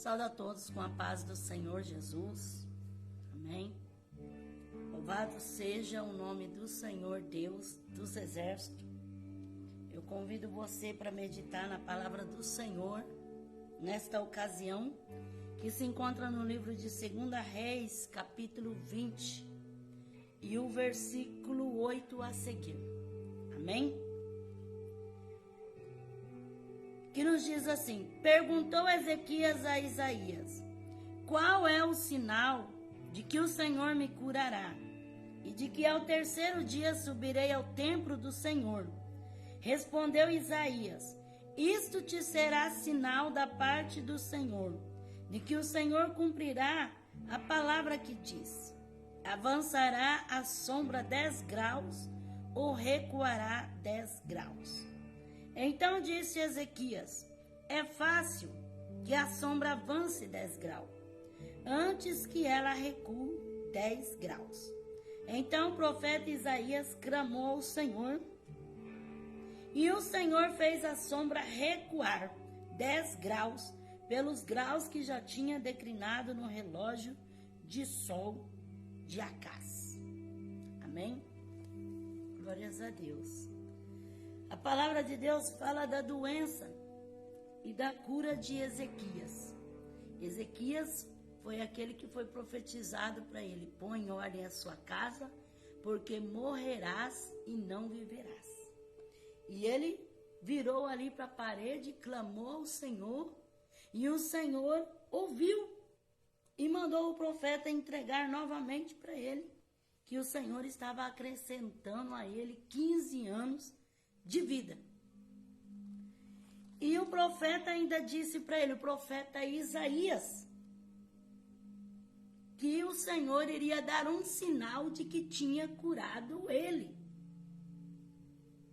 Saúdo a todos com a paz do Senhor Jesus. Amém. Louvado seja o nome do Senhor Deus dos Exércitos. Eu convido você para meditar na palavra do Senhor nesta ocasião, que se encontra no livro de 2 Reis, capítulo 20, e o versículo 8 a seguir. Amém? Que nos diz assim: perguntou Ezequias a Isaías: qual é o sinal de que o Senhor me curará e de que ao terceiro dia subirei ao templo do Senhor? Respondeu Isaías: isto te será sinal da parte do Senhor, de que o Senhor cumprirá a palavra que disse. Avançará a sombra 10 graus ou recuará 10 graus. Então disse Ezequias: é fácil que a sombra avance 10 graus, antes que ela recue 10 graus. Então o profeta Isaías clamou ao Senhor, e o Senhor fez a sombra recuar 10 graus, pelos graus que já tinha declinado no relógio de sol de Acás. Amém? Glórias a Deus. A palavra de Deus fala da doença e da cura de Ezequias. Ezequias foi aquele que foi profetizado para ele: põe em ordem a sua casa, porque morrerás e não viverás. E ele virou ali para a parede, clamou ao Senhor, e o Senhor ouviu e mandou o profeta entregar novamente para ele, que o Senhor estava acrescentando a ele 15 anos de vida. E o profeta ainda disse para ele, o profeta Isaías, que o Senhor iria dar um sinal de que tinha curado ele.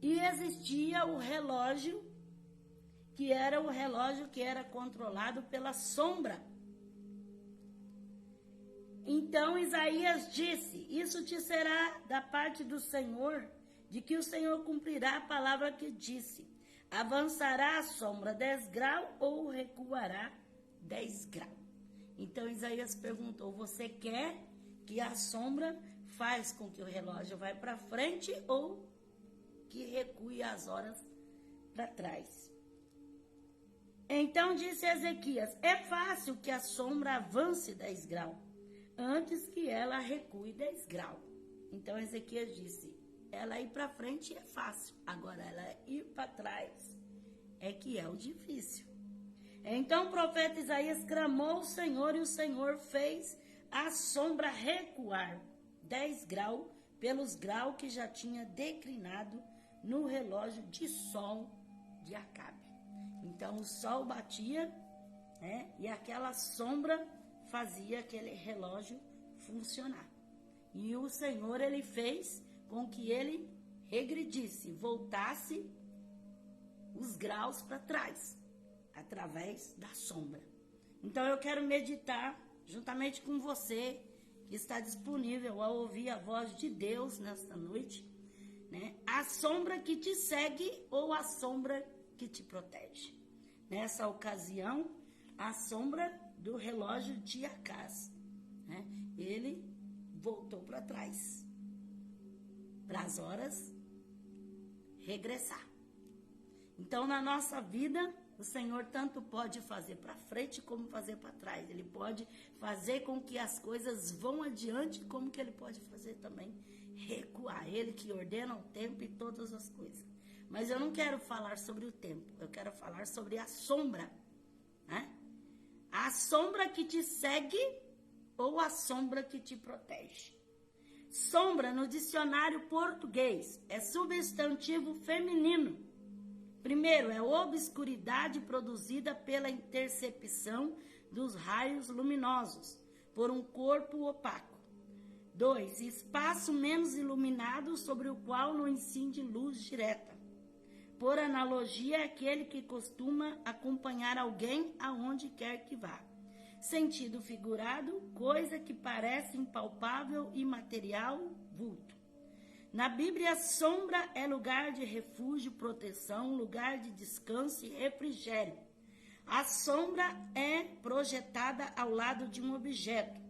E existia o relógio, que era o relógio que era controlado pela sombra. Então Isaías disse: isso te será da parte do Senhor, de que o Senhor cumprirá a palavra que disse. Avançará a sombra 10 graus ou recuará 10 graus. Então Isaías perguntou: você quer que a sombra faz com que o relógio vá para frente ou que recue as horas para trás? Então disse Ezequias: é fácil que a sombra avance 10 graus, antes que ela recue 10 graus. Então Ezequias disse: ela ir para frente é fácil, agora ela ir para trás é que é o difícil. Então o profeta Isaías clamou ao Senhor, e o Senhor fez a sombra recuar 10 graus, pelos graus que já tinha declinado no relógio de sol de Acabe. Então o sol batia, né, e aquela sombra fazia aquele relógio funcionar. E o Senhor, ele fez com que ele regredisse, voltasse os graus para trás, através da sombra. Então eu quero meditar juntamente com você, que está disponível a ouvir a voz de Deus nesta noite, né? A sombra que te segue ou a sombra que te protege. Nessa ocasião, a sombra do relógio de Acás, né? Ele voltou para trás, para as horas regressar. Então, na nossa vida, o Senhor tanto pode fazer para frente como fazer para trás. Ele pode fazer com que as coisas vão adiante, como que ele pode fazer também recuar. Ele que ordena o tempo e todas as coisas. Mas eu não quero falar sobre o tempo, eu quero falar sobre a sombra, né? A sombra que te segue ou a sombra que te protege. Sombra, no dicionário português, é substantivo feminino. Primeiro, é obscuridade produzida pela intercepção dos raios luminosos por um corpo opaco. 2, espaço menos iluminado sobre o qual não incide luz direta. Por analogia, é aquele que costuma acompanhar alguém aonde quer que vá. Sentido figurado, coisa que parece impalpável e material, vulto. Na Bíblia, sombra é lugar de refúgio, proteção, lugar de descanso e refrigério. A sombra é projetada ao lado de um objeto.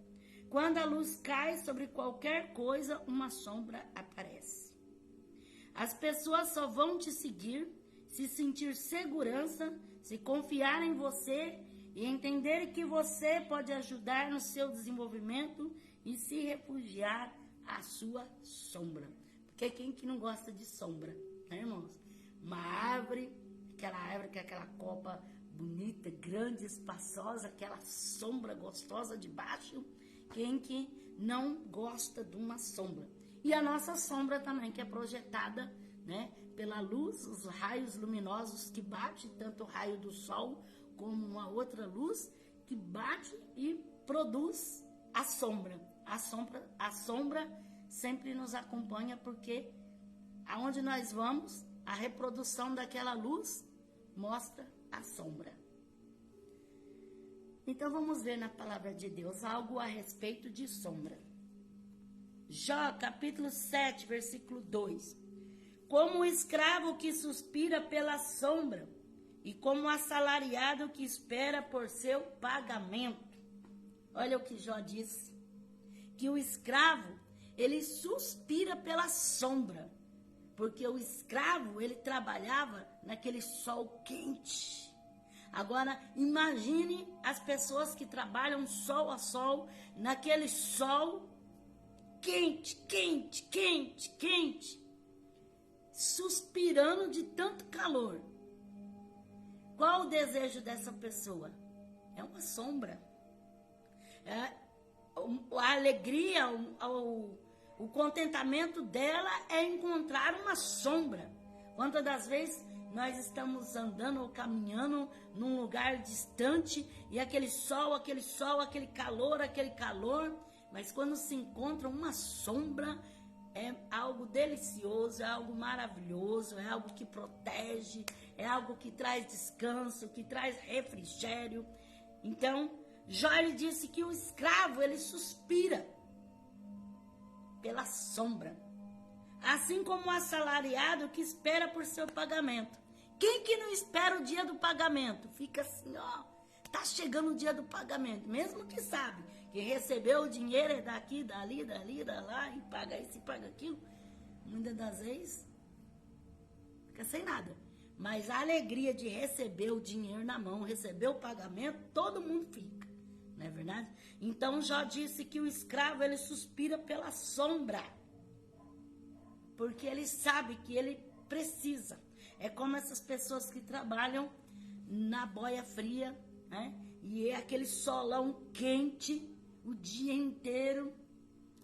Quando a luz cai sobre qualquer coisa, uma sombra aparece. As pessoas só vão te seguir se sentir segurança, se confiar em você e entender que você pode ajudar no seu desenvolvimento e se refugiar à sua sombra. Porque quem que não gosta de sombra, né, irmãos? Uma árvore com aquela copa bonita, grande, espaçosa, aquela sombra gostosa debaixo. Quem que não gosta de uma sombra? E a nossa sombra também, que é projetada, né, pela luz, os raios luminosos que bate, tanto o raio do sol como uma outra luz que bate e produz a sombra. A sombra sempre nos acompanha porque aonde nós vamos, a reprodução daquela luz mostra a sombra. Então vamos ver na palavra de Deus algo a respeito de sombra. Jó, capítulo 7, versículo 2. Como o escravo que suspira pela sombra e como o assalariado que espera por seu pagamento. Olha o que Jó disse. Que o escravo, ele suspira pela sombra. Porque o escravo, ele trabalhava naquele sol quente. Agora, imagine as pessoas que trabalham sol a sol, naquele sol quente, quente, quente, quente, suspirando de tanto calor. Qual o desejo dessa pessoa? É uma sombra. A alegria, o contentamento dela é encontrar uma sombra. Quantas das vezes nós estamos andando ou caminhando num lugar distante e aquele sol, aquele calor, mas quando se encontra uma sombra, é algo delicioso, é algo maravilhoso, é algo que protege, é algo que traz descanso, que traz refrigério. Então, Jó disse que o escravo, ele suspira pela sombra, assim como o assalariado que espera por seu pagamento. Quem que não espera o dia do pagamento? Fica assim, ó, tá chegando o dia do pagamento, mesmo que sabe que recebeu o dinheiro é daqui, dali, da lá, e paga isso e paga aquilo, muitas das vezes fica sem nada. Mas a alegria de receber o dinheiro na mão, receber o pagamento, todo mundo fica, não é verdade? Então Jó disse que o escravo, ele suspira pela sombra, porque ele sabe que ele precisa. É como essas pessoas que trabalham na boia fria, né? E é aquele solão quente o dia inteiro,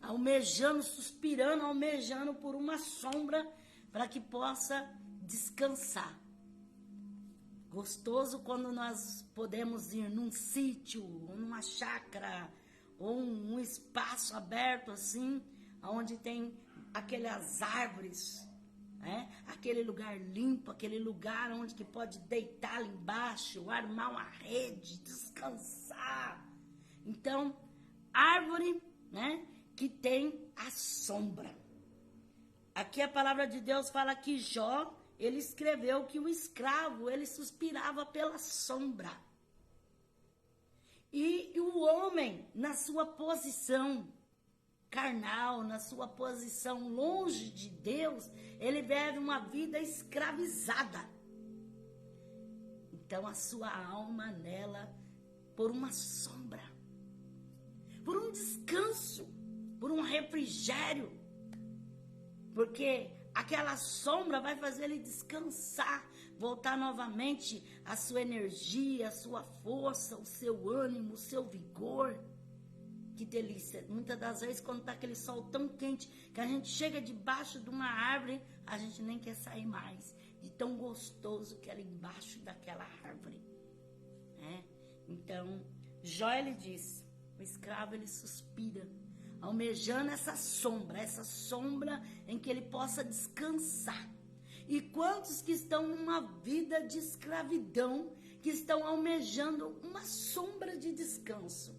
almejando, suspirando, almejando por uma sombra para que possa descansar. Gostoso quando nós podemos ir num sítio, ou numa chácara, ou um espaço aberto assim, onde tem aquelas árvores, né? Aquele lugar limpo, aquele lugar onde que pode deitar lá embaixo, armar uma rede, descansar. Então, árvore, né, que tem a sombra. Aqui a palavra de Deus fala que Jó, ele escreveu que o escravo, ele suspirava pela sombra. E o homem, na sua posição carnal, na sua posição longe de Deus, ele vive uma vida escravizada. Então a sua alma nela, por uma sombra, por um descanso, por um refrigério, porque aquela sombra vai fazer ele descansar, voltar novamente a sua energia, a sua força, o seu ânimo, o seu vigor. Que delícia! Muitas das vezes, quando está aquele sol tão quente, que a gente chega debaixo de uma árvore, a gente nem quer sair mais, de tão gostoso que é ali embaixo daquela árvore, né? Então, Jó, ele diz, o escravo, ele suspira, almejando essa sombra em que ele possa descansar. E quantos que estão numa vida de escravidão, que estão almejando uma sombra de descanso,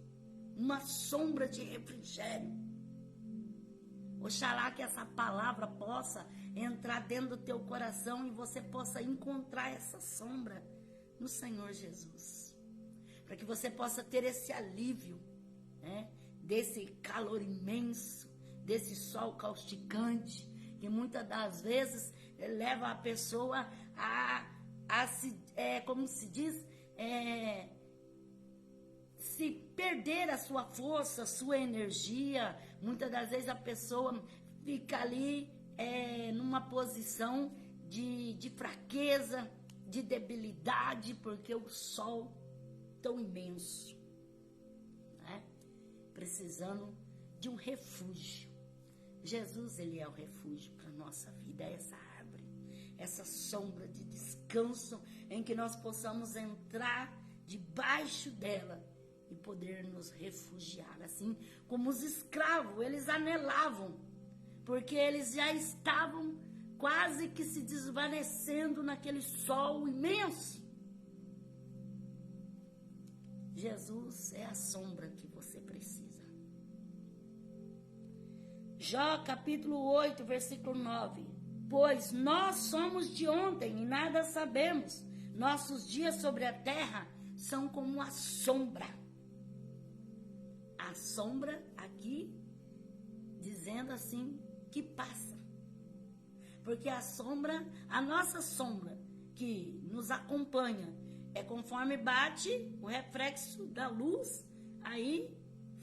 uma sombra de refrigério. Oxalá que essa palavra possa entrar dentro do teu coração e você possa encontrar essa sombra no Senhor Jesus. para que você possa ter esse alívio, né, desse calor imenso, desse sol causticante, que muitas das vezes leva a pessoa a se, como se diz, se perder a sua força, a sua energia. Muitas das vezes a pessoa fica ali numa posição de fraqueza, de debilidade, porque o sol tão imenso, né? Precisando de um refúgio. Jesus, ele é o refúgio para a nossa vida, é essa árvore, essa sombra de descanso em que nós possamos entrar debaixo dela e poder nos refugiar, assim como os escravos, eles anelavam, porque eles já estavam quase que se desvanecendo naquele sol imenso. Jesus é a sombra que você precisa. Jó capítulo 8, versículo 9. Pois nós somos de ontem e nada sabemos. Nossos dias sobre a terra são como a sombra. A sombra aqui, dizendo assim, que passa. Porque a sombra, a nossa sombra, que nos acompanha, é conforme bate o reflexo da luz, aí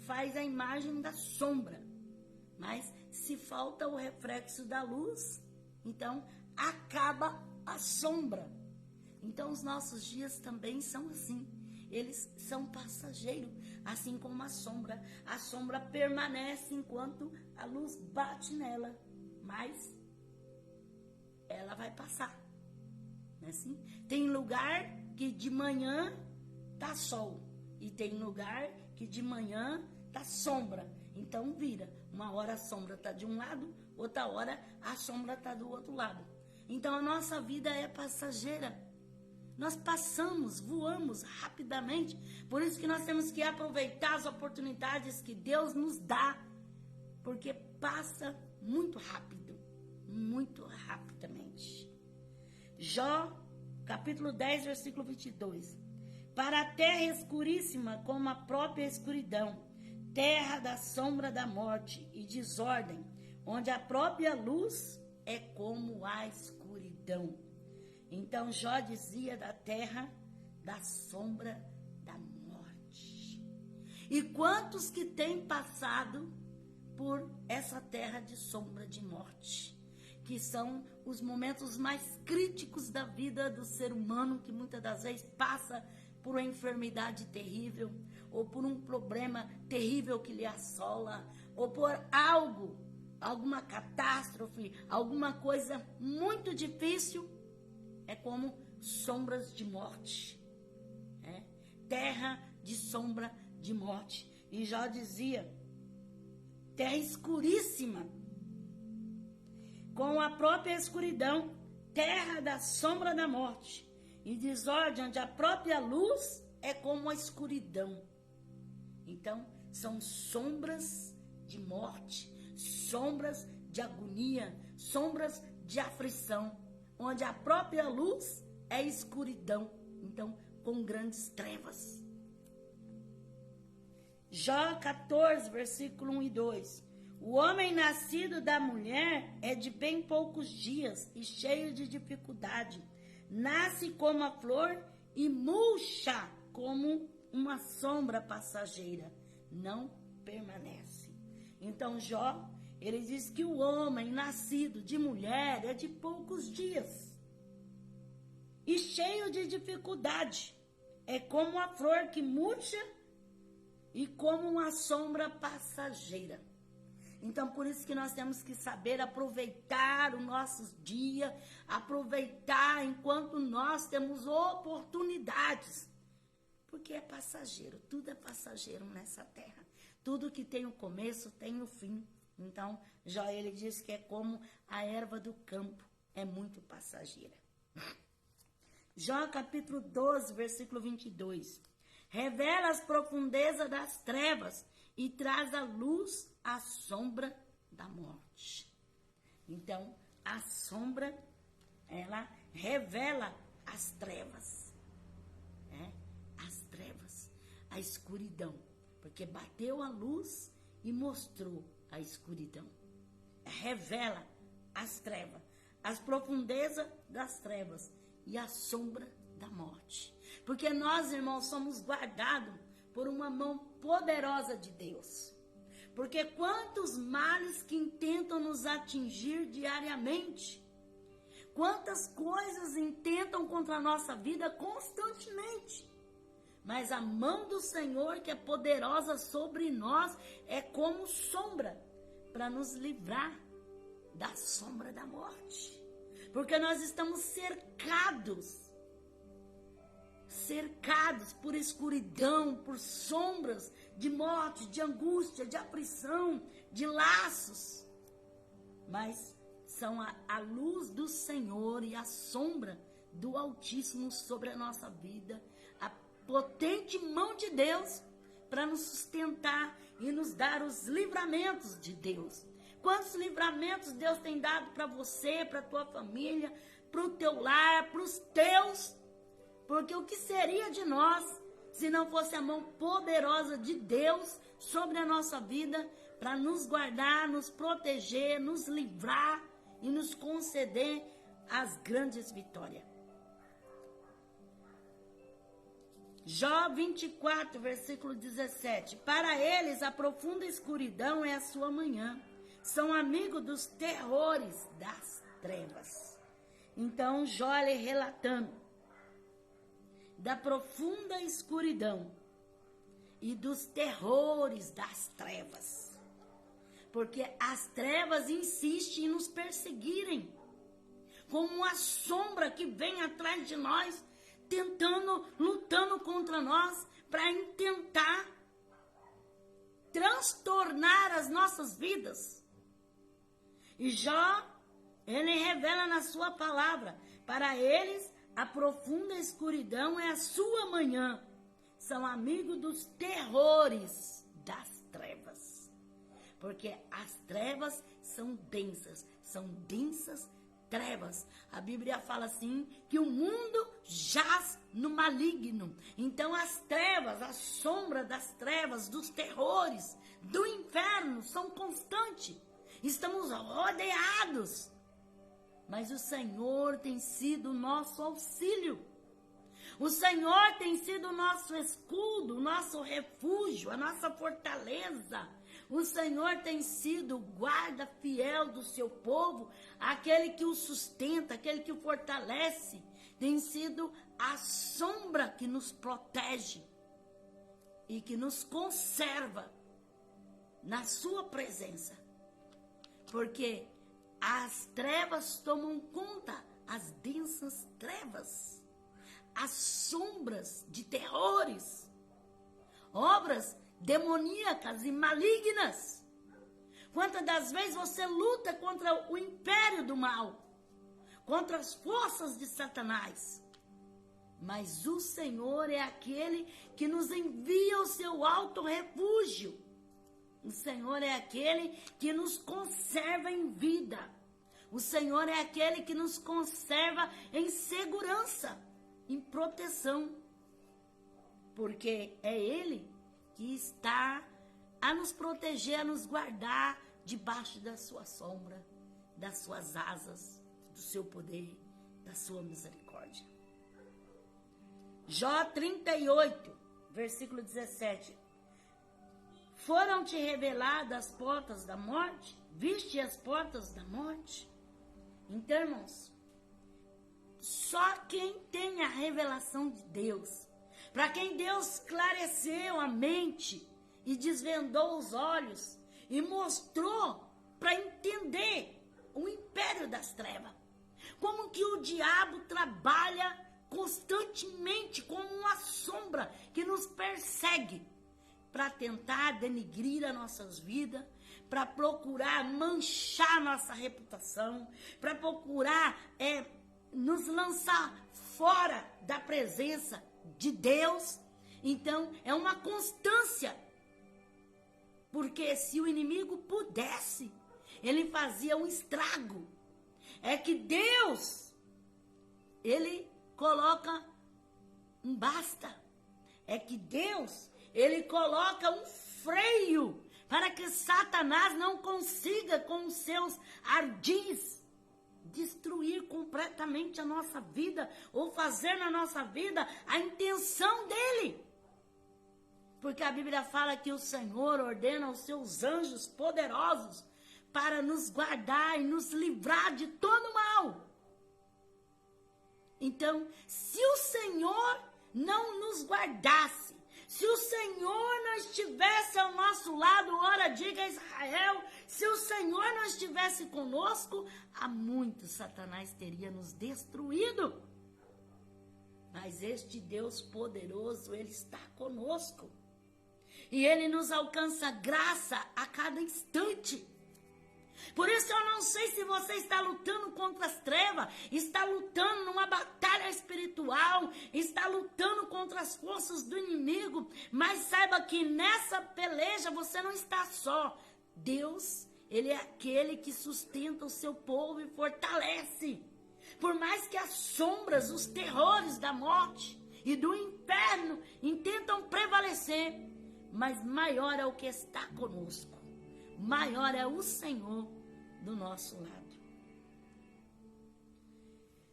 faz a imagem da sombra. Mas se falta o reflexo da luz, então acaba a sombra. Então os nossos dias também são assim. Eles são passageiros, assim como a sombra. A sombra permanece enquanto a luz bate nela, mas ela vai passar. Não é assim? Tem lugar que de manhã tá sol e tem lugar que de manhã tá sombra. Então vira. Uma hora a sombra tá de um lado, outra hora a sombra tá do outro lado. Então a nossa vida é passageira. Nós passamos, voamos rapidamente. Por isso que nós temos que aproveitar as oportunidades que Deus nos dá, porque passa muito rápido, muito rapidamente. Jó, capítulo 10, versículo 22. Para a terra escuríssima como a própria escuridão, terra da sombra da morte e desordem, onde a própria luz é como a escuridão. Então Jó dizia da terra da sombra da morte. E quantos que têm passado por essa terra de sombra de morte, que são os momentos mais críticos da vida do ser humano, que muitas das vezes passa por uma enfermidade terrível, ou por um problema terrível que lhe assola, ou por algo, alguma catástrofe, alguma coisa muito difícil, é como sombras de morte, terra de sombra de morte. E Jó dizia, terra escuríssima, com a própria escuridão, terra da sombra da morte, e desordem, onde a própria luz é como a escuridão. Então, são sombras de morte, sombras de agonia, sombras de aflição, onde a própria luz é escuridão, então, com grandes trevas. Jó 14, versículo 1 e 2. O homem nascido da mulher é de bem poucos dias e cheio de dificuldade. Nasce como a flor e murcha como uma sombra passageira. Não permanece. Então Jó, ele diz que o homem nascido de mulher é de poucos dias e cheio de dificuldade. É como a flor que murcha e como uma sombra passageira. Então, por isso que nós temos que saber aproveitar o nosso dia, aproveitar enquanto nós temos oportunidades. Porque é passageiro, tudo é passageiro nessa terra. Tudo que tem o começo tem o fim. Então, Jó, ele diz que é como a erva do campo, é muito passageira. Jó capítulo 12, versículo 22. Revela as profundezas das trevas e traz à luz a sombra da morte. Então, a sombra, ela revela as trevas. As trevas. a escuridão, porque bateu a luz e mostrou a escuridão. Revela as trevas, as profundezas das trevas e a sombra da morte. Porque nós, irmãos, somos guardados por uma mão poderosa de Deus. Porque quantos males que intentam nos atingir diariamente, quantas coisas intentam contra a nossa vida constantemente. Mas a mão do Senhor, que é poderosa sobre nós, é como sombra para nos livrar da sombra da morte. Porque nós estamos cercados por escuridão, por sombras de morte, de angústia, de aflição, de laços. Mas são a luz do Senhor e a sombra do Altíssimo sobre a nossa vida, a potente mão de Deus para nos sustentar e nos dar os livramentos de Deus. Quantos livramentos Deus tem dado para você, para a tua família, para o teu lar, para os teus? Porque o que seria de nós se não fosse a mão poderosa de Deus sobre a nossa vida para nos guardar, nos proteger, nos livrar e nos conceder as grandes vitórias? Jó 24, versículo 17. Para eles a profunda escuridão é a sua manhã. São amigos dos terrores das trevas. Então Jó, ele relatando da profunda escuridão e dos terrores das trevas. Porque as trevas insistem em nos perseguirem, como uma sombra que vem atrás de nós, lutando contra nós, para tentar transtornar as nossas vidas. E Jó, ele revela na sua palavra, para eles a profunda escuridão é a sua manhã. São amigos dos terrores das trevas. Porque as trevas são densas trevas. A Bíblia fala assim, que o mundo jaz no maligno. Então as trevas, a sombra das trevas, dos terrores, do inferno são constantes. Estamos rodeados. Mas o Senhor tem sido o nosso auxílio. O Senhor tem sido o nosso escudo, o nosso refúgio, a nossa fortaleza. O Senhor tem sido o guarda fiel do seu povo, aquele que o sustenta, aquele que o fortalece. Tem sido a sombra que nos protege e que nos conserva na sua presença. Porque as trevas tomam conta, as densas trevas, as sombras de terrores, obras demoníacas e malignas. Quantas das vezes você luta contra o império do mal, contra as forças de Satanás, mas o Senhor é aquele que nos envia o seu alto refúgio. O Senhor é aquele que nos conserva em vida. O Senhor é aquele que nos conserva em segurança, em proteção. Porque é Ele que está a nos proteger, a nos guardar debaixo da sua sombra, das suas asas, do seu poder, da sua misericórdia. Jó 38, versículo 17. Foram-te reveladas as portas da morte? Viste as portas da morte? Então, irmãos, só quem tem a revelação de Deus, para quem Deus esclareceu a mente e desvendou os olhos e mostrou para entender o império das trevas, como que o diabo trabalha constantemente como uma sombra que nos persegue, para tentar denigrir as nossas vidas, para procurar manchar nossa reputação, para procurar nos lançar fora da presença de Deus. Então, é uma constância, porque se o inimigo pudesse, ele fazia um estrago. É que Deus, ele coloca um basta. É que Deus, ele coloca um freio para que Satanás não consiga, com os seus ardis, destruir completamente a nossa vida, ou fazer na nossa vida a intenção dele. Porque a Bíblia fala que o Senhor ordena aos seus anjos poderosos para nos guardar e nos livrar de todo mal. Então, se o Senhor não nos guardasse, se o Senhor não estivesse ao nosso lado, ora diga a Israel, se o Senhor não estivesse conosco, há muito Satanás teria nos destruído. Mas este Deus poderoso, ele está conosco. E ele nos alcança graça a cada instante. Por isso eu não sei se você está lutando contra as trevas, está lutando numa batalha espiritual, está lutando contra as forças do inimigo, mas saiba que nessa peleja você não está só. Deus, ele é aquele que sustenta o seu povo e fortalece. Por mais que as sombras, os terrores da morte e do inferno intentam prevalecer, mas maior é o que está conosco. Maior é o Senhor do nosso lado.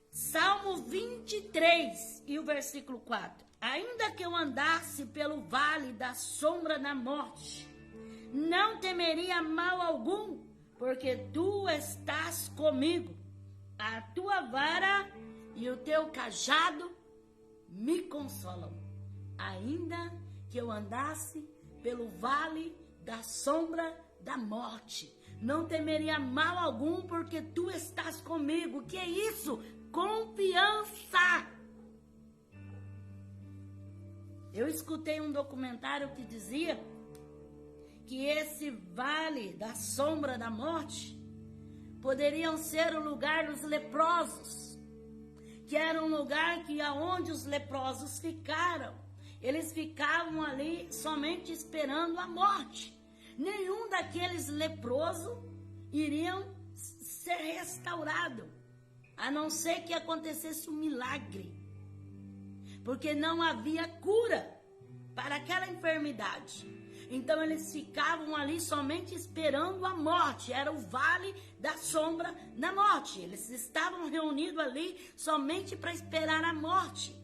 Salmo 23 e o versículo 4. Ainda que eu andasse pelo vale da sombra da morte, não temeria mal algum, porque tu estás comigo. A tua vara e o teu cajado me consolam. Ainda que eu andasse pelo vale da sombra da morte, não temeria mal algum, porque tu estás comigo. Que é isso? Confiança. Eu escutei um documentário que dizia que esse vale da sombra da morte poderiam ser o lugar dos leprosos, que era um lugar que aonde os leprosos ficaram, eles ficavam ali somente esperando a morte. Nenhum daqueles leprosos iriam ser restaurados, a não ser que acontecesse um milagre, porque não havia cura para aquela enfermidade. Então eles ficavam ali somente esperando a morte, era o vale da sombra da morte. Eles estavam reunidos ali somente para esperar a morte.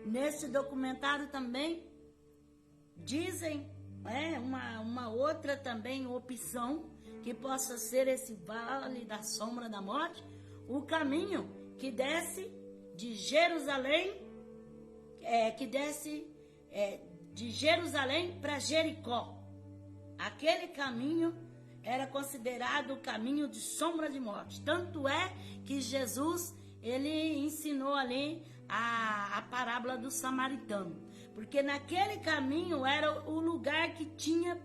Nesse documentário também dizem uma outra também opção que possa ser esse vale da sombra da morte, o caminho que desce de Jerusalém, de Jerusalém para Jericó. Aquele caminho era considerado o caminho de sombra de morte. Tanto é que Jesus, ele ensinou ali a parábola do samaritano. Porque naquele caminho era o lugar que tinha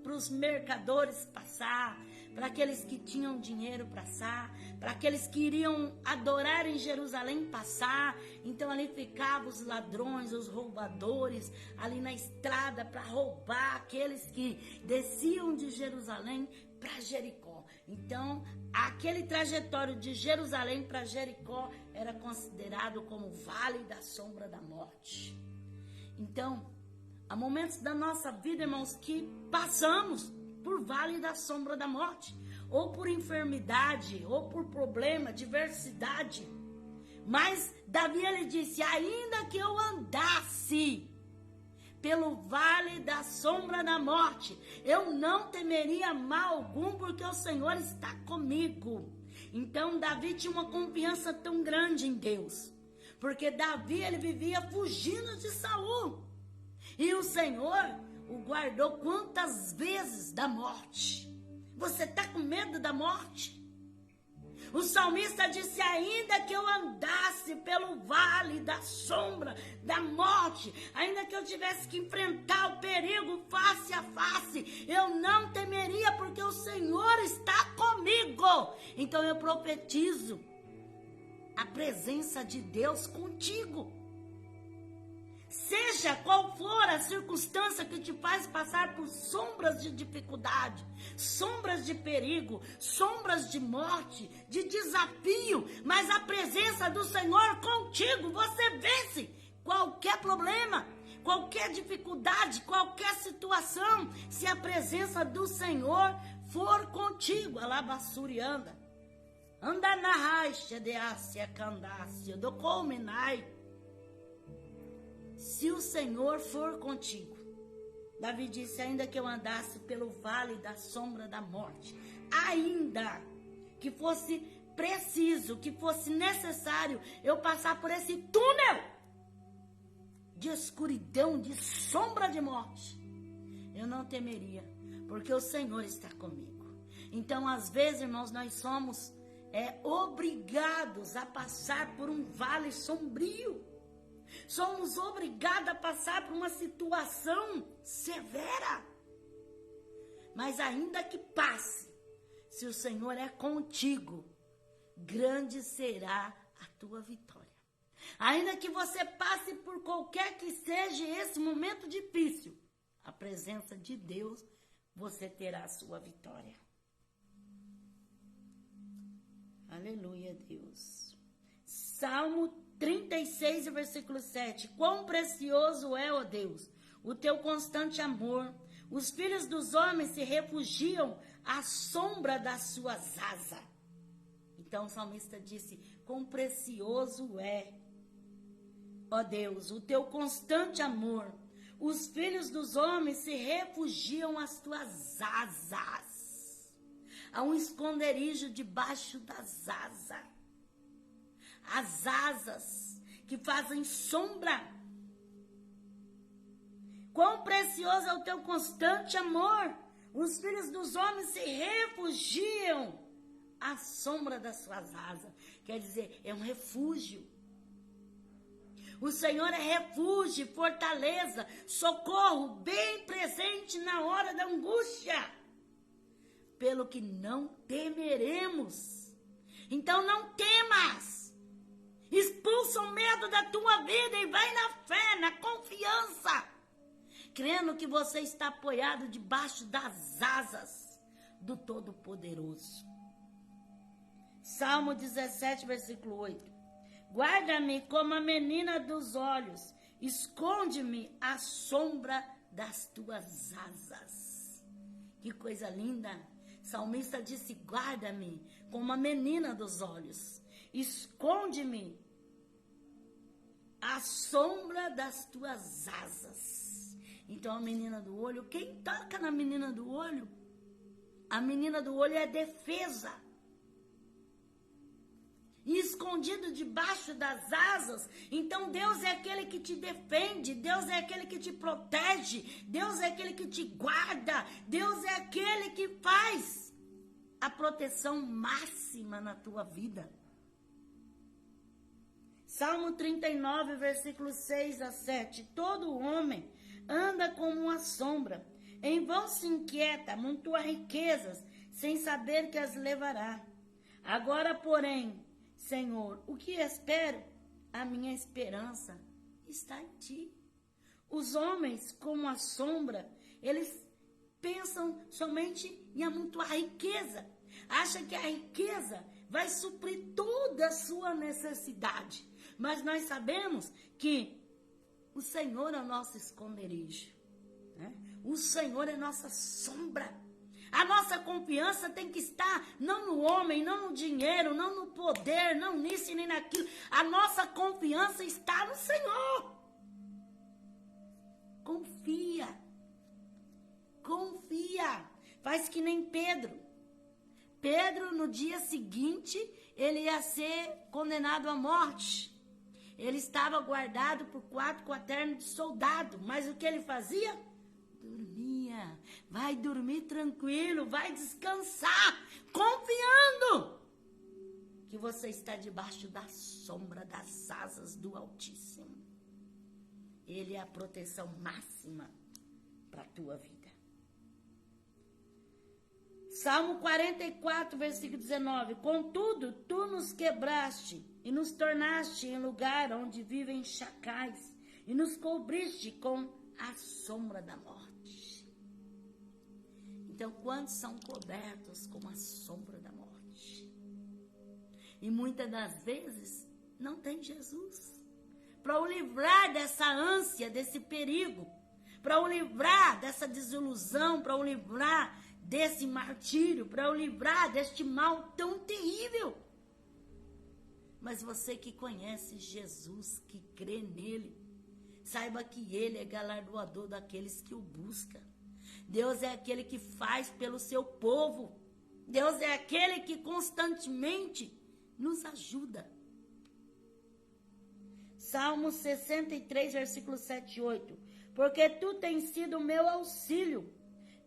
para os mercadores passar, para aqueles que tinham dinheiro passar, para aqueles que iriam adorar em Jerusalém passar. Então ali ficavam os ladrões, os roubadores, ali na estrada para roubar aqueles que desciam de Jerusalém para Jericó. Então aquele trajetório de Jerusalém para Jericó era considerado como o vale da sombra da morte. Então, há momentos da nossa vida, irmãos, que passamos por vale da sombra da morte, ou por enfermidade, ou por problema, diversidade. Mas Davi, ele disse, ainda que eu andasse pelo vale da sombra da morte, eu não temeria mal algum, porque o Senhor está comigo. Então Davi tinha uma confiança tão grande em Deus, porque Davi, ele vivia fugindo de Saul, e o Senhor o guardou quantas vezes da morte. Você está com medo da morte? O salmista disse, ainda que eu andasse pelo vale da sombra da morte, ainda que eu tivesse que enfrentar o perigo face a face, eu não temeria, porque o Senhor está comigo. Então eu profetizo a presença de Deus contigo. Seja qual for a circunstância que te faz passar por sombras de dificuldade, sombras de perigo, sombras de morte, de desafio, mas a presença do Senhor contigo, você vence qualquer problema, qualquer dificuldade, qualquer situação, se a presença do Senhor for contigo. Alabassuri anda. Anda na raixa de ásia candácia, do colmenai. Se o Senhor for contigo, Davi disse, ainda que eu andasse pelo vale da sombra da morte, ainda que fosse preciso, que fosse necessário eu passar por esse túnel de escuridão, de sombra de morte, eu não temeria, porque o Senhor está comigo. Então, às vezes, irmãos, nós somos obrigados a passar por um vale sombrio. Somos obrigados a passar por uma situação severa. Mas ainda que passe, se o Senhor é contigo, grande será a tua vitória. Ainda que você passe por qualquer que seja esse momento difícil, a presença de Deus, você terá a sua vitória. Aleluia, Deus. Salmo 36, versículo 7. Quão precioso é, ó Deus, o teu constante amor. Os filhos dos homens se refugiam à sombra das suas asas. Então o salmista disse, quão precioso é, ó Deus, o teu constante amor. Os filhos dos homens se refugiam às tuas asas. Há um esconderijo debaixo das asas. As asas que fazem sombra. Quão precioso é o teu constante amor. Os filhos dos homens se refugiam à sombra das suas asas. Quer dizer, é um refúgio. O Senhor é refúgio, fortaleza, socorro, bem presente na hora da angústia. Pelo que não temeremos. Então não temas. Expulsa o medo da tua vida e vai na fé, na confiança. Crendo que você está apoiado debaixo das asas do Todo-Poderoso. Salmo 17, versículo 8. Guarda-me como a menina dos olhos, esconde-me à sombra das tuas asas. Que coisa linda! Salmista disse, guarda-me como a menina dos olhos, esconde-me à sombra das tuas asas. Então a menina do olho, quem toca na menina do olho? A menina do olho é defesa. E escondido debaixo das asas, então Deus é aquele que te defende, Deus é aquele que te protege, Deus é aquele que te guarda, Deus é aquele que faz a proteção máxima na tua vida. Salmo 39, versículos 6 a 7. Todo homem anda como uma sombra, em vão se inquieta, amontoa riquezas, sem saber que as levará. Agora, porém, Senhor, o que espero? A minha esperança está em ti. Os homens, como a sombra, eles pensam somente em amontoar riqueza. Acham que a riqueza vai suprir toda a sua necessidade. Mas nós sabemos que o Senhor é o nosso esconderijo, né? O Senhor é nossa sombra. A nossa confiança tem que estar não no homem, não no dinheiro, não no poder, não nisso e nem naquilo. A nossa confiança está no Senhor. Confia. Confia. Faz que nem Pedro. Pedro, no dia seguinte, ele ia ser condenado à morte. Ele estava guardado por 4 quaternos de soldado. Mas o que ele fazia? Dormia. Vai dormir tranquilo, vai descansar, confiando que você está debaixo da sombra das asas do Altíssimo. Ele é a proteção máxima para a tua vida. Salmo 44, versículo 19. Contudo, tu nos quebraste e nos tornaste em lugar onde vivem chacais e nos cobriste com a sombra da morte. Então, quantos são cobertos com a sombra da morte? E muitas das vezes não tem Jesus. para o livrar dessa ânsia, desse perigo, para o livrar dessa desilusão, para o livrar desse martírio, para o livrar deste mal tão terrível. Mas você que conhece Jesus, que crê nele, saiba que ele é galardoador daqueles que o buscam. Deus é aquele que faz pelo seu povo. Deus é aquele que constantemente nos ajuda. Salmo 63, versículo 7 e 8. Porque tu tens sido o meu auxílio.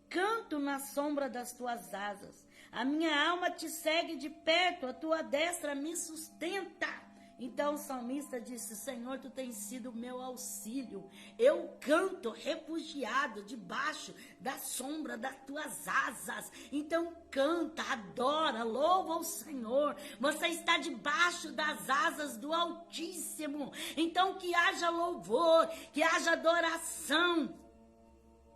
Canto na sombra das tuas asas. A minha alma te segue de perto, a tua destra me sustenta. Então o salmista disse: Senhor, tu tens sido o meu auxílio. Eu canto refugiado debaixo da sombra das tuas asas. Então canta, adora, louva o Senhor. Você está debaixo das asas do Altíssimo. Então que haja louvor, que haja adoração.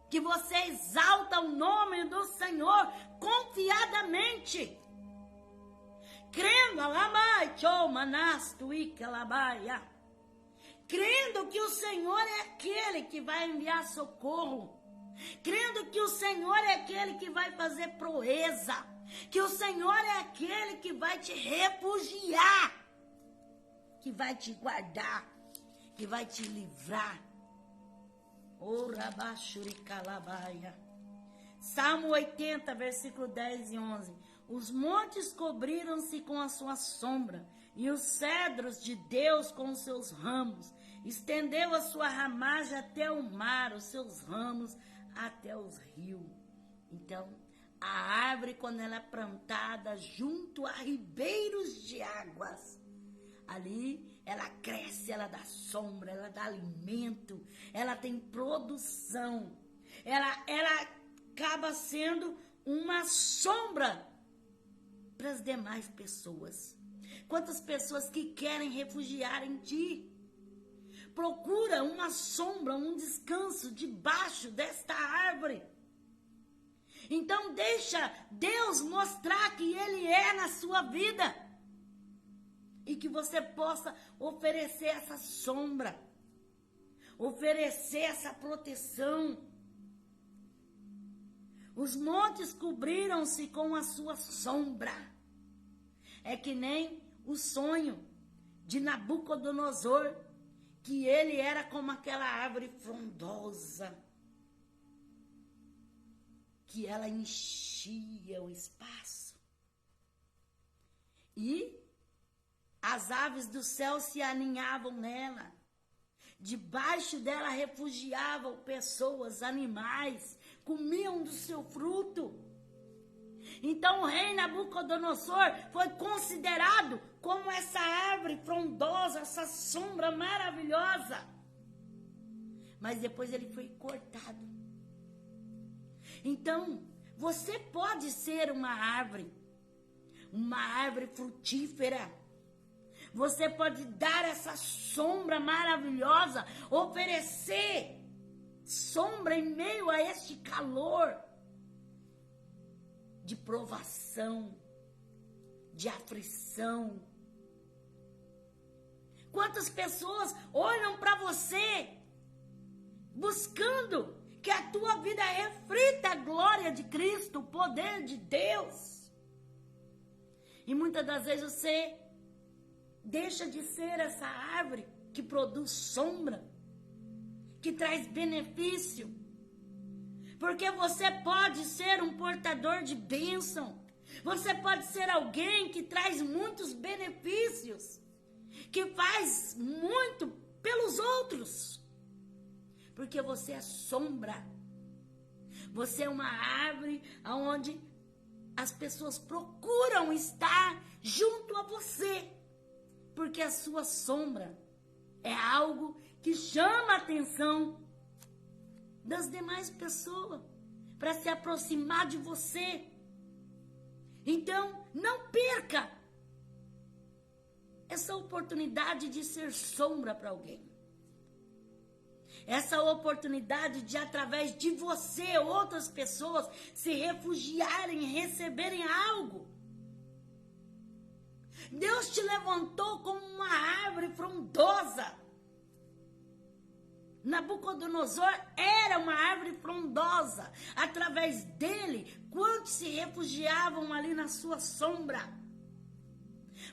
Que você exalta o nome do Senhor confiadamente. Crendo, crendo que o Senhor é aquele que vai enviar socorro. Crendo que o Senhor é aquele que vai fazer proeza. Que o Senhor é aquele que vai te refugiar. Que vai te guardar. Que vai te livrar. Salmo 80, versículo 10 e 11. Os montes cobriram-se com a sua sombra, e os cedros de Deus com os seus ramos. Estendeu a sua ramagem até o mar, os seus ramos até os rios. Então, a árvore, quando ela é plantada junto a ribeiros de águas, ali ela cresce, ela dá sombra, ela dá alimento, ela tem produção. Ela acaba sendo uma sombra para as demais pessoas. Quantas pessoas que querem refugiar em ti? Procura uma sombra, um descanso debaixo desta árvore. Então deixa Deus mostrar que Ele é na sua vida. E que você possa oferecer essa sombra. Oferecer essa proteção. Os montes cobriram-se com a sua sombra. É que nem o sonho de Nabucodonosor, que ele era como aquela árvore frondosa, que ela enchia o espaço. E as aves do céu se aninhavam nela. Debaixo dela refugiavam pessoas, animais, comiam do seu fruto. Então o rei Nabucodonosor foi considerado como essa árvore frondosa, essa sombra maravilhosa. Mas depois ele foi cortado. Então, você pode ser uma árvore frutífera. Você pode dar essa sombra maravilhosa, oferecer sombra em meio a este calor de provação, de aflição. Quantas pessoas olham para você buscando que a tua vida reflita a glória de Cristo, o poder de Deus. E muitas das vezes você deixa de ser essa árvore que produz sombra, que traz benefício. Porque você pode ser um portador de bênção. Você pode ser alguém que traz muitos benefícios, que faz muito pelos outros. Porque você é sombra. Você é uma árvore onde as pessoas procuram estar junto a você. Porque a sua sombra é algo que chama a atenção das demais pessoas para se aproximar de você. Então, não perca essa oportunidade de ser sombra para alguém. Essa oportunidade de, através de você, outras pessoas se refugiarem, receberem algo. Deus te levantou como uma árvore frondosa. Nabucodonosor era uma árvore frondosa. Através dele, quantos se refugiavam ali na sua sombra?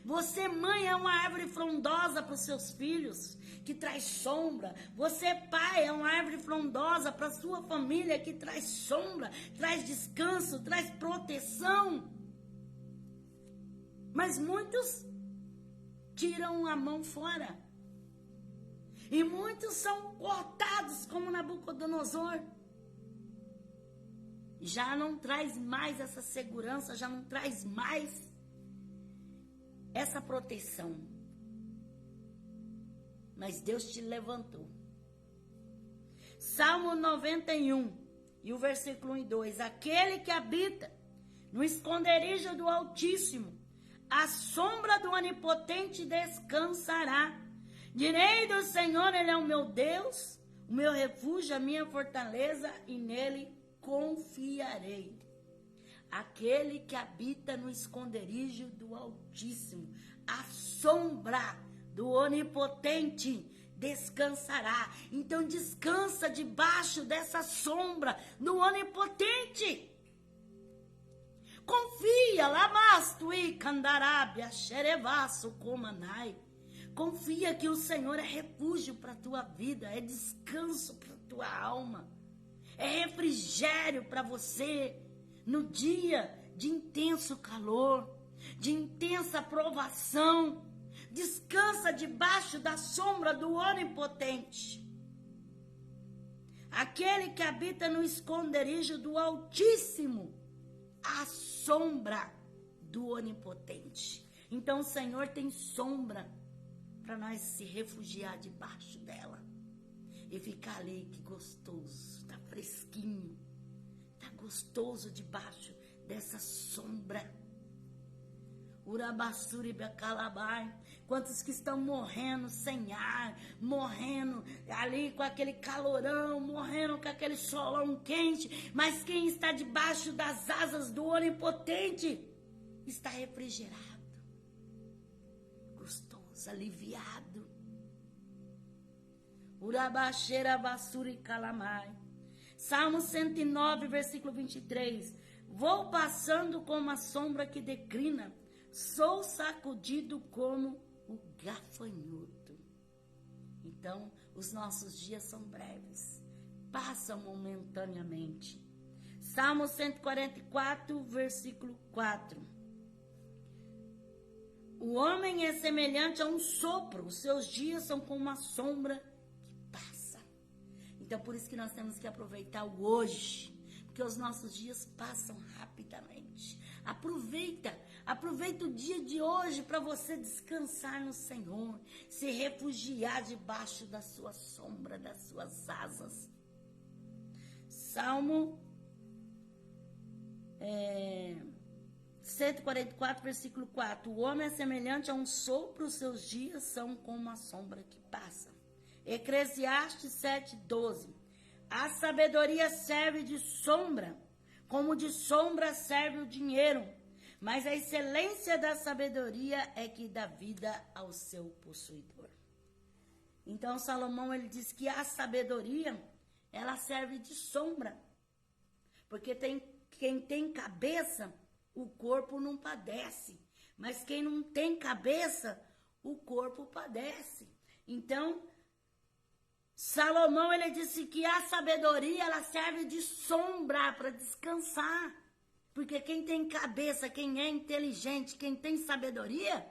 Você, mãe, é uma árvore frondosa para os seus filhos, que traz sombra. Você, pai, é uma árvore frondosa para a sua família, que traz sombra, traz descanso, traz proteção. Mas muitos tiram a mão fora. E muitos são cortados como Nabucodonosor. Já não traz mais essa segurança, já não traz mais essa proteção. Mas Deus te levantou. Salmo 91, e o versículo 1 e 2. Aquele que habita no esconderijo do Altíssimo, à sombra do Onipotente descansará. Direi do Senhor, Ele é o meu Deus, o meu refúgio, a minha fortaleza, e nele confiarei. Aquele que habita no esconderijo do Altíssimo, à sombra do Onipotente, descansará. Então descansa debaixo dessa sombra do Onipotente. Confia, Lamastui, Candarábia, Xerevaço, Comanai. Confia que o Senhor é refúgio para a tua vida, é descanso para a tua alma, é refrigério para você no dia de intenso calor, de intensa provação. Descansa debaixo da sombra do Onipotente. Aquele que habita no esconderijo do Altíssimo, à sombra do Onipotente. Então o Senhor tem sombra para nós se refugiar debaixo dela e ficar ali, que gostoso, tá fresquinho, tá gostoso debaixo dessa sombra. Urabassuri Bacalabai, quantos que estão morrendo sem ar, morrendo ali com aquele calorão, morrendo com aquele solão quente, mas quem está debaixo das asas do Onipotente está refrigerado, gostoso, aliviado. Urabaxeira Bassuri Calamai. Salmo 109, versículo 23. Vou passando como a sombra que declina, sou sacudido como o gafanhoto. Então, os nossos dias são breves, passam momentaneamente. Salmo 144, versículo 4. O homem é semelhante a um sopro, os seus dias são como uma sombra que passa. Então, por isso que nós temos que aproveitar o hoje, porque os nossos dias passam rapidamente. Aproveita o dia de hoje para você descansar no Senhor, se refugiar debaixo da sua sombra, das suas asas. Salmo 144, versículo 4. O homem é semelhante a um sopro, os seus dias são como a sombra que passa. Eclesiastes 7, 12. A sabedoria serve de sombra, como de sombra serve o dinheiro, mas a excelência da sabedoria é que dá vida ao seu possuidor. Então Salomão, ele diz que a sabedoria, ela serve de sombra, porque quem tem cabeça, o corpo não padece, mas quem não tem cabeça, o corpo padece. Então, Salomão, ele disse que a sabedoria, ela serve de sombra para descansar. Porque quem tem cabeça, quem é inteligente, quem tem sabedoria,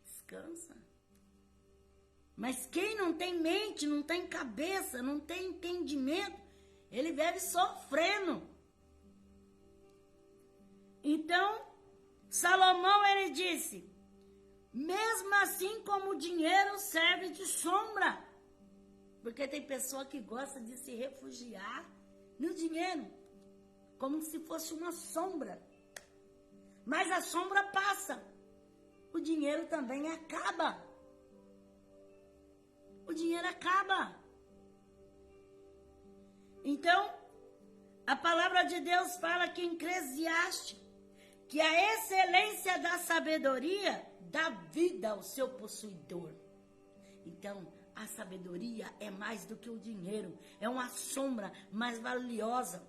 descansa. Mas quem não tem mente, não tem cabeça, não tem entendimento, ele vive sofrendo. Então, Salomão, ele disse, mesmo assim como o dinheiro serve de sombra, porque tem pessoa que gosta de se refugiar no dinheiro, como se fosse uma sombra, mas a sombra passa, o dinheiro também acaba, o dinheiro acaba. Então, a palavra de Deus fala aqui em Eclesiastes, que a excelência da sabedoria dá vida ao seu possuidor. Então, A sabedoria é mais do que o dinheiro, é uma sombra mais valiosa.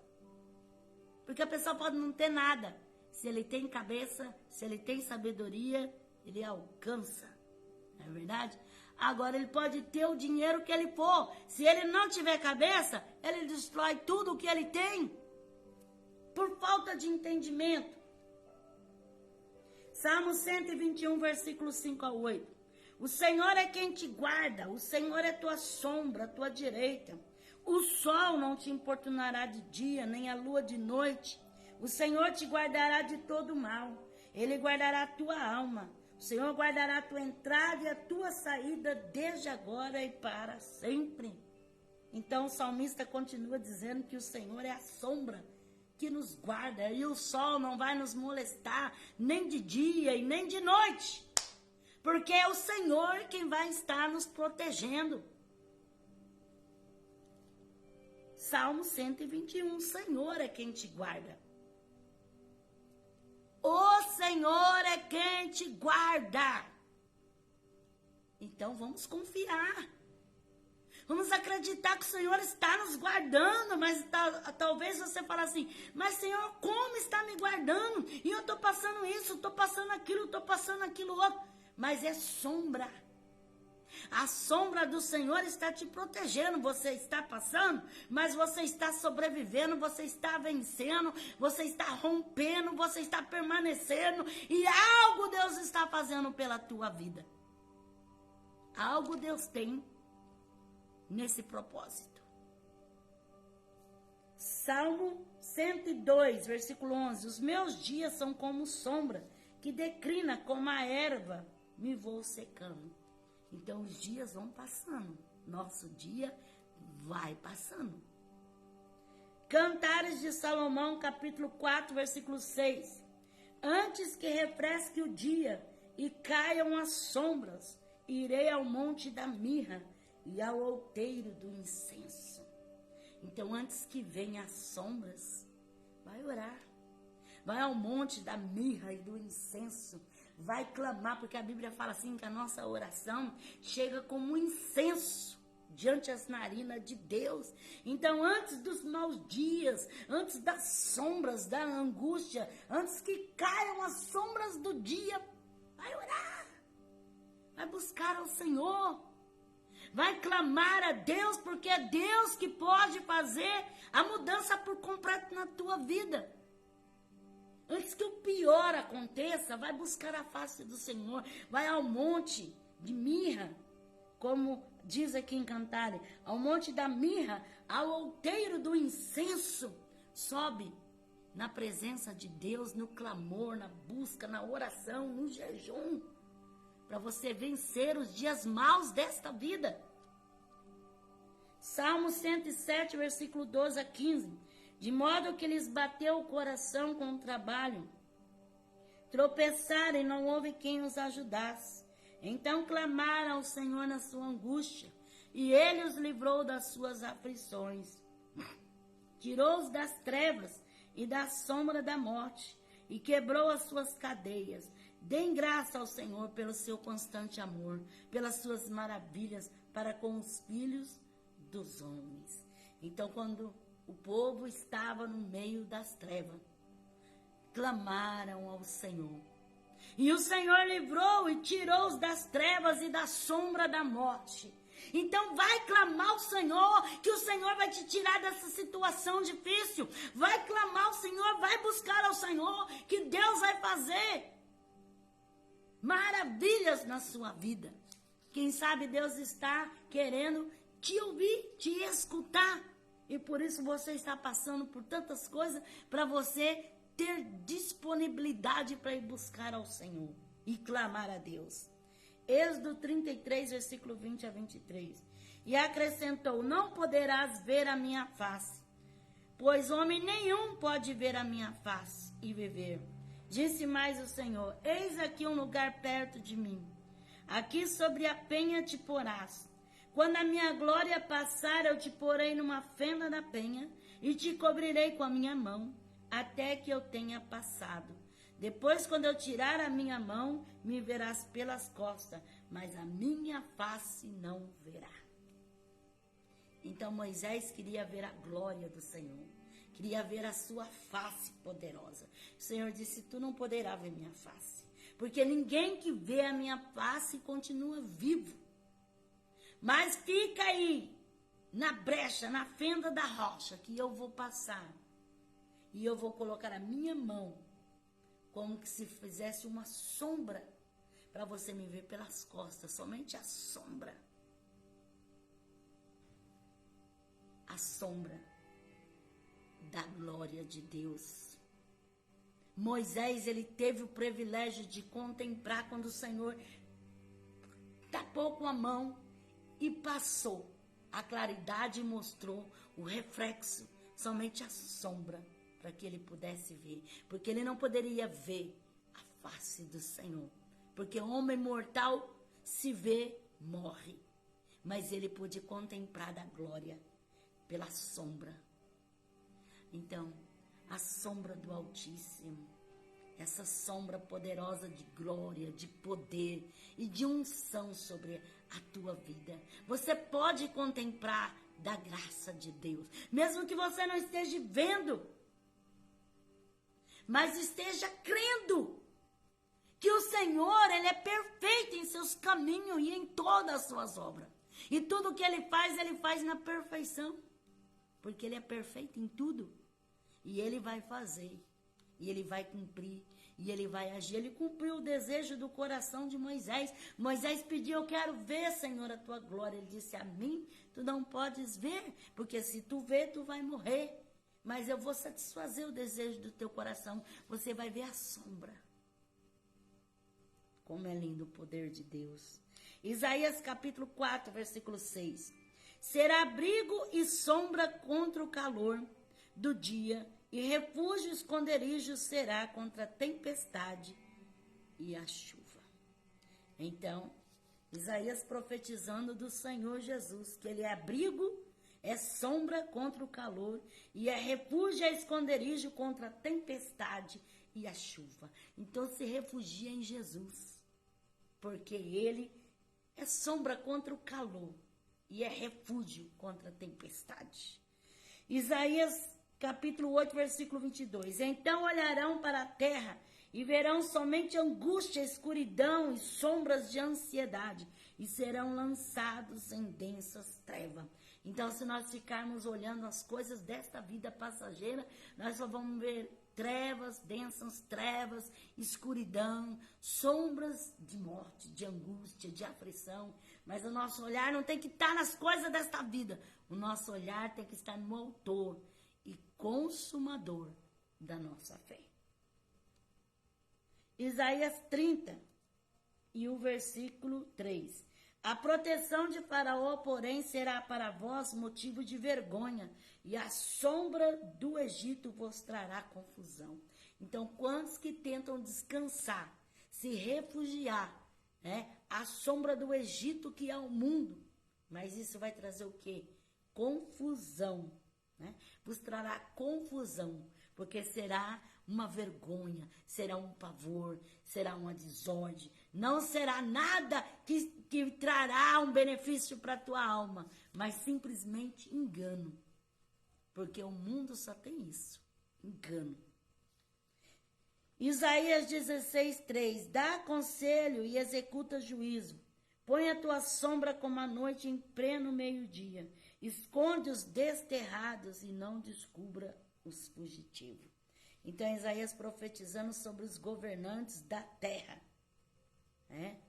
Porque a pessoa pode não ter nada. Se ele tem cabeça, se ele tem sabedoria, ele alcança. Não é verdade? Agora ele pode ter o dinheiro que ele for. Se ele não tiver cabeça, ele destrói tudo o que ele tem. Por falta de entendimento. Salmo 121, versículos 5 a 8. O Senhor é quem te guarda, o Senhor é tua sombra, tua direita. O sol não te importunará de dia, nem a lua de noite. O Senhor te guardará de todo mal. Ele guardará a tua alma. O Senhor guardará a tua entrada e a tua saída desde agora e para sempre. Então o salmista continua dizendo que o Senhor é a sombra que nos guarda. E o sol não vai nos molestar nem de dia e nem de noite. Porque é o Senhor quem vai estar nos protegendo. Salmo 121, o Senhor é quem te guarda. O Senhor é quem te guarda. Então vamos confiar. Vamos acreditar que o Senhor está nos guardando. Mas talvez você fale assim, mas Senhor, como está me guardando? E eu estou passando isso, estou passando aquilo outro. Mas é sombra. A sombra do Senhor está te protegendo. Você está passando, mas você está sobrevivendo, você está vencendo, você está rompendo, você está permanecendo. E algo Deus está fazendo pela tua vida. Algo Deus tem nesse propósito. Salmo 102, versículo 11. Os meus dias são como sombra, que declina como a erva, me vou secando. Então os dias vão passando. Nosso dia vai passando. Cantares de Salomão, capítulo 4, versículo 6. Antes que refresque o dia e caiam as sombras, irei ao monte da mirra e ao outeiro do incenso. Então antes que venham as sombras, vai orar. Vai ao monte da mirra e do incenso. Vai clamar, porque a Bíblia fala assim que a nossa oração chega como um incenso diante as narinas de Deus. Então, antes dos maus dias, antes das sombras, da angústia, antes que caiam as sombras do dia, vai orar. Vai buscar ao Senhor. Vai clamar a Deus, porque é Deus que pode fazer a mudança por completo na tua vida. Antes que o pior aconteça, vai buscar a face do Senhor. Vai ao monte de mirra, como diz aqui em Cantares, ao monte da mirra, ao outeiro do incenso. Sobe na presença de Deus, no clamor, na busca, na oração, no jejum, para você vencer os dias maus desta vida. Salmo 107, versículo 12 a 15. De modo que lhes bateu o coração com o trabalho. Tropeçaram e não houve quem os ajudasse. Então clamaram ao Senhor na sua angústia, e ele os livrou das suas aflições. Tirou-os das trevas e da sombra da morte, e quebrou as suas cadeias. Deem graça ao Senhor pelo seu constante amor, pelas suas maravilhas para com os filhos dos homens. Então, quando o povo estava no meio das trevas, clamaram ao Senhor. E o Senhor livrou e tirou-os das trevas e da sombra da morte. Então vai clamar ao Senhor, que o Senhor vai te tirar dessa situação difícil. Vai clamar ao Senhor, vai buscar ao Senhor, que Deus vai fazer maravilhas na sua vida. Quem sabe Deus está querendo te ouvir, te escutar. E por isso você está passando por tantas coisas, para você ter disponibilidade para ir buscar ao Senhor e clamar a Deus. Êxodo 33, versículo 20 a 23. E acrescentou, não poderás ver a minha face, pois homem nenhum pode ver a minha face e viver. Disse mais o Senhor, eis aqui um lugar perto de mim, aqui sobre a penha te porás. Quando a minha glória passar, eu te porei numa fenda da penha e te cobrirei com a minha mão, até que eu tenha passado. Depois, quando eu tirar a minha mão, me verás pelas costas, mas a minha face não verá. Então Moisés queria ver a glória do Senhor, queria ver a sua face poderosa. O Senhor disse, tu não poderás ver minha face, porque ninguém que vê a minha face continua vivo. Mas fica aí, na brecha, na fenda da rocha, que eu vou passar. E eu vou colocar a minha mão, como que se fizesse uma sombra, para você me ver pelas costas, somente a sombra. A sombra da glória de Deus. Moisés, ele teve o privilégio de contemplar quando o Senhor tapou com a mão e passou a claridade e mostrou o reflexo, somente a sombra, para que ele pudesse ver, porque ele não poderia ver a face do Senhor, porque o homem mortal se vê, morre, mas ele pôde contemplar da glória pela sombra. Então, a sombra do Altíssimo, essa sombra poderosa de glória, de poder e de unção sobre a tua vida. Você pode contemplar da graça de Deus, mesmo que você não esteja vendo, mas esteja crendo que o Senhor, ele é perfeito em seus caminhos e em todas as suas obras. E tudo que ele faz na perfeição, porque ele é perfeito em tudo. E ele vai fazer, e ele vai cumprir, e ele vai agir. Ele cumpriu o desejo do coração de Moisés. Moisés pediu, eu quero ver, Senhor, a tua glória. Ele disse, a mim tu não podes ver, porque se tu ver, tu vai morrer. Mas eu vou satisfazer o desejo do teu coração. Você vai ver a sombra. Como é lindo o poder de Deus. Isaías capítulo 4, versículo 6. Será abrigo e sombra contra o calor do dia, e refúgio e esconderijo será contra a tempestade e a chuva. Então, Isaías profetizando do Senhor Jesus, que ele é abrigo, é sombra contra o calor, e é refúgio e esconderijo contra a tempestade e a chuva. Então, se refugia em Jesus, porque ele é sombra contra o calor e é refúgio contra a tempestade. Isaías capítulo 8, versículo 22. Então olharão para a terra e verão somente angústia, escuridão e sombras de ansiedade, e serão lançados em densas trevas. Então, se nós ficarmos olhando as coisas desta vida passageira, nós só vamos ver trevas, densas trevas, escuridão, sombras de morte, de angústia, de aflição. Mas o nosso olhar não tem que estar nas coisas desta vida. O nosso olhar tem que estar no autor e consumador da nossa fé. Isaías 30 e o versículo 3. A proteção de Faraó, porém, será para vós motivo de vergonha, e a sombra do Egito vos trará confusão. Então, quantos que tentam descansar, se refugiar, né? A sombra do Egito que é o mundo, mas isso vai trazer o quê? Confusão, né? Vos trará confusão, porque será uma vergonha, será um pavor, será uma desordem, não será nada que trará um benefício para a tua alma, mas simplesmente engano, porque o mundo só tem isso, engano. Isaías 16, 3. Dá conselho e executa juízo. Põe a tua sombra como a noite em pleno meio-dia. Esconde os desterrados e não descubra os fugitivos. Então, Isaías profetizando sobre os governantes da terra, né?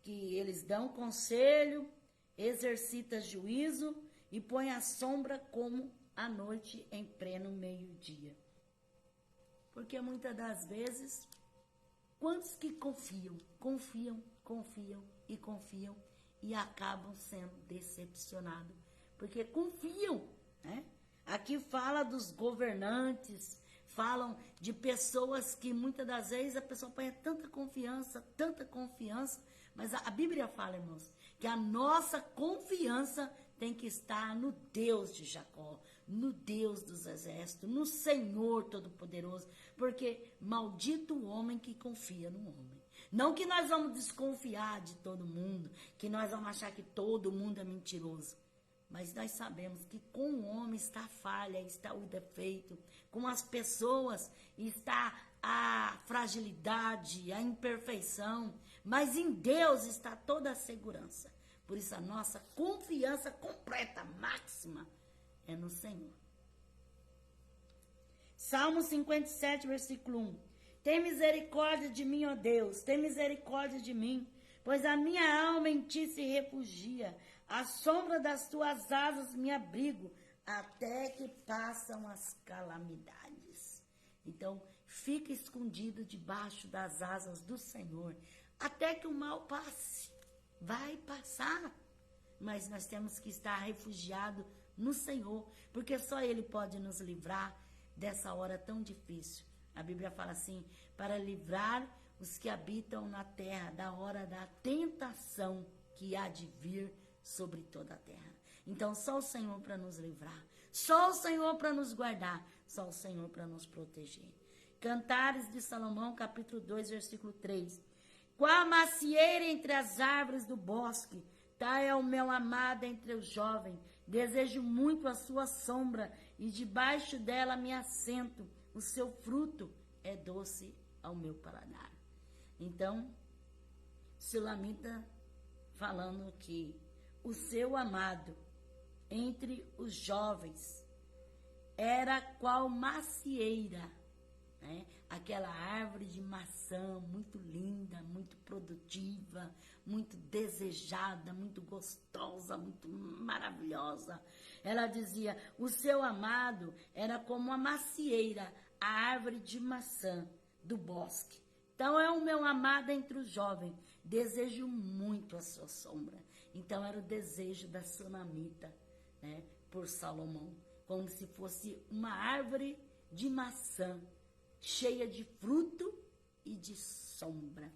Que eles dão conselho, exercita juízo e põe a sombra como a noite em pleno meio-dia. Porque muitas das vezes, quantos que confiam e acabam sendo decepcionados, porque confiam, né? Aqui fala dos governantes, falam de pessoas que muitas das vezes a pessoa põe tanta confiança, mas a Bíblia fala, irmãos, que a nossa confiança tem que estar no Deus de Jacó, no Deus dos exércitos, no Senhor Todo-Poderoso, porque maldito o homem que confia no homem. Não que nós vamos desconfiar de todo mundo, que nós vamos achar que todo mundo é mentiroso. Mas nós sabemos que com o homem está a falha, está o defeito. Com as pessoas está a fragilidade, a imperfeição. Mas em Deus está toda a segurança. Por isso a nossa confiança completa, máxima, é no Senhor. Salmo 57, versículo 1. Tem misericórdia de mim, ó Deus, tem misericórdia de mim, pois a minha alma em ti se refugia. À sombra das tuas asas me abrigo, até que passam as calamidades. Então, fica escondido debaixo das asas do Senhor, até que o mal passe. Vai passar, mas nós temos que estar refugiados no Senhor, porque só Ele pode nos livrar dessa hora tão difícil. A Bíblia fala assim, para livrar os que habitam na terra da hora da tentação que há de vir sobre toda a terra. Então só o Senhor para nos livrar, só o Senhor para nos guardar, só o Senhor para nos proteger. Cantares de Salomão, capítulo 2, versículo 3. Qual macieira entre as árvores do bosque, tal é o meu amado entre os jovens. Desejo muito a sua sombra, e debaixo dela me assento. O seu fruto é doce ao meu paladar. Então, Sulamita falando que o seu amado entre os jovens era qual macieira, né? Aquela árvore de maçã muito linda, muito produtiva, muito desejada, muito gostosa, muito maravilhosa. Ela dizia, o seu amado era como a macieira, a árvore de maçã do bosque. Então é o meu amado entre os jovens, desejo muito a sua sombra. Então era o desejo da Sunamita, né, por Salomão, como se fosse uma árvore de maçã, cheia de fruto e de sombra,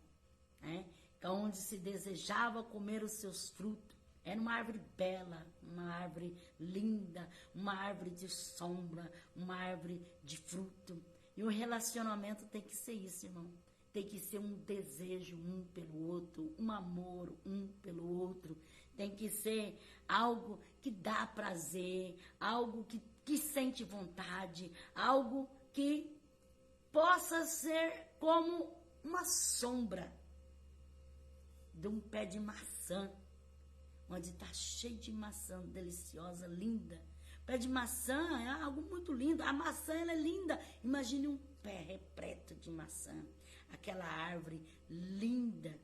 né? Onde se desejava comer os seus frutos. Era uma árvore bela, uma árvore linda, uma árvore de sombra, uma árvore de fruto. E o relacionamento tem que ser isso, irmão. Tem que ser um desejo um pelo outro, um amor um pelo outro. Tem que ser algo que dá prazer, algo que sente vontade, algo que possa ser como uma sombra de um pé de maçã, onde está cheio de maçã, deliciosa, linda. Pé de maçã é algo muito lindo. A maçã, ela é linda. Imagine um pé repleto de maçã. Aquela árvore linda,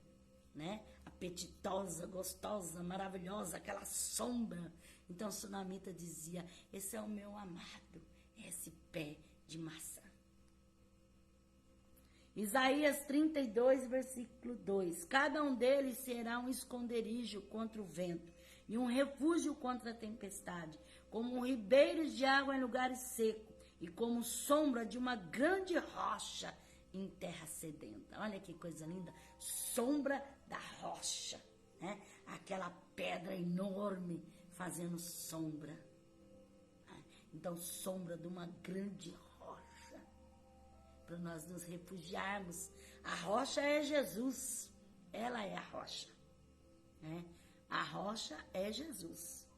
né? Apetitosa, gostosa, maravilhosa, aquela sombra. Então, Sunamita dizia, esse é o meu amado, esse pé de maçã. Isaías 32, versículo 2. Cada um deles será um esconderijo contra o vento e um refúgio contra a tempestade, como ribeiros de água em lugares secos e como sombra de uma grande rocha em terra sedenta. Olha que coisa linda, sombra da rocha, né? Aquela pedra enorme fazendo sombra. Então, sombra de uma grande rocha, para nós nos refugiarmos. A rocha é Jesus, ela é a rocha, né? A rocha é Jesus.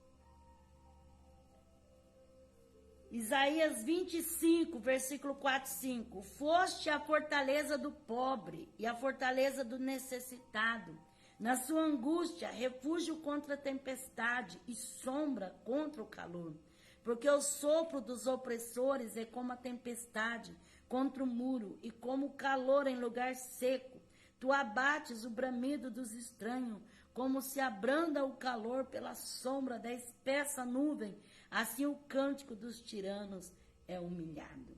Isaías 25, versículo 4 e 5. Foste a fortaleza do pobre e a fortaleza do necessitado. Na sua angústia, refúgio contra a tempestade e sombra contra o calor. Porque o sopro dos opressores é como a tempestade contra o muro e como o calor em lugar seco. Tu abates o bramido dos estranhos, como se abranda o calor pela sombra da espessa nuvem. Assim o cântico dos tiranos é humilhado.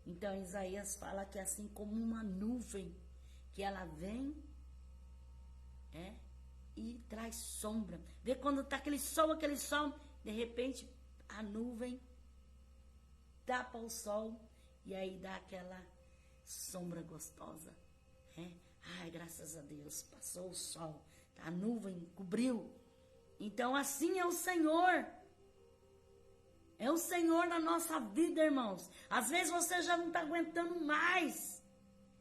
Então Isaías fala que assim como uma nuvem, que ela vem e traz sombra. Vê quando está aquele sol, de repente a nuvem tapa o sol e aí dá aquela sombra gostosa. Ai, graças a Deus, passou o sol, a nuvem cobriu. Então assim é o Senhor. É o Senhor na nossa vida, irmãos. Às vezes você já não está aguentando mais.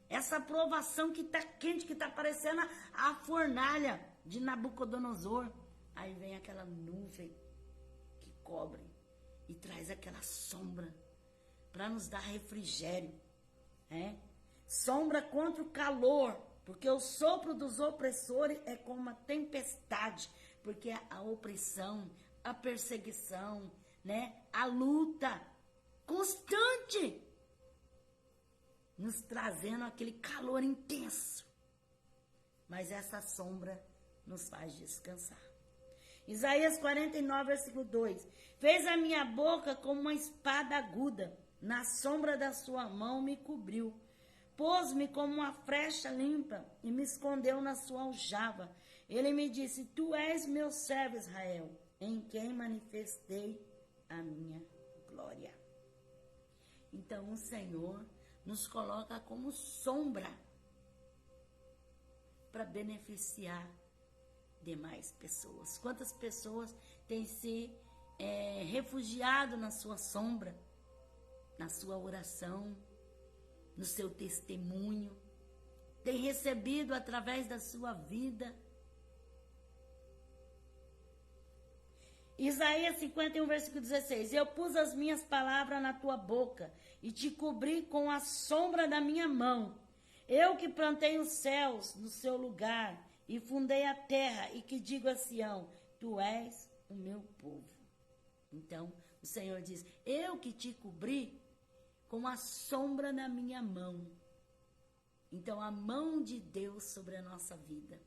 Essa provação que está quente, que está parecendo a fornalha de Nabucodonosor. Aí vem aquela nuvem que cobre e traz aquela sombra para nos dar refrigério. Sombra contra o calor, porque o sopro dos opressores é como uma tempestade, porque a opressão, a perseguição, a luta constante, nos trazendo aquele calor intenso. Mas essa sombra nos faz descansar. Isaías 49, versículo 2. Fez a minha boca como uma espada aguda, na sombra da sua mão me cobriu. Pôs-me como uma flecha limpa e me escondeu na sua aljava. Ele me disse, tu és meu servo Israel, em quem manifestei a minha glória. Então o Senhor nos coloca como sombra para beneficiar demais pessoas. Quantas pessoas têm se refugiado na sua sombra, na sua oração, no seu testemunho, tem recebido através da sua vida. Isaías 51, versículo 16. Eu pus as minhas palavras na tua boca e te cobri com a sombra da minha mão. Eu que plantei os céus no seu lugar e fundei a terra e que digo a Sião, tu és o meu povo. Então, o Senhor diz, eu que te cobri com a sombra na minha mão. Então, a mão de Deus sobre a nossa vida.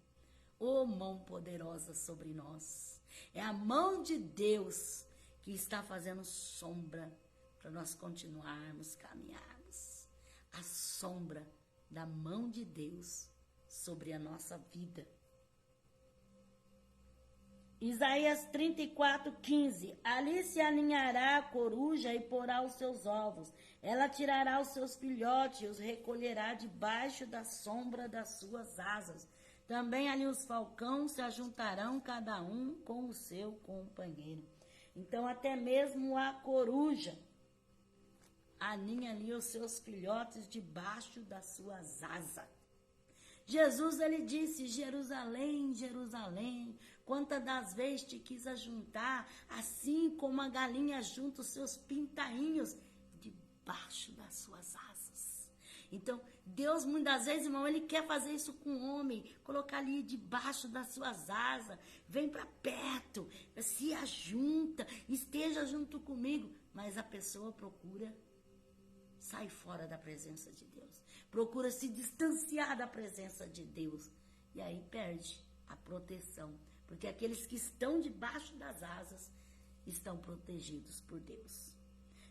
Ô mão poderosa sobre nós. É a mão de Deus que está fazendo sombra para nós continuarmos, caminharmos. A sombra da mão de Deus sobre a nossa vida. Isaías 34, 15. Ali se aninhará a coruja e porá os seus ovos. Ela tirará os seus filhotes e os recolherá debaixo da sombra das suas asas. Também ali os falcões se ajuntarão, cada um com o seu companheiro. Então, até mesmo a coruja aninha ali os seus filhotes debaixo das suas asas. Jesus, ele disse, Jerusalém, Jerusalém, quantas das vezes te quis ajuntar, assim como a galinha junta os seus pintainhos debaixo das suas asas. Então, Deus, muitas vezes, irmão, ele quer fazer isso com o homem, colocar ali debaixo das suas asas, vem para perto, se ajunta, esteja junto comigo, mas a pessoa procura sair fora da presença de Deus, procura se distanciar da presença de Deus, e aí perde a proteção, porque aqueles que estão debaixo das asas estão protegidos por Deus.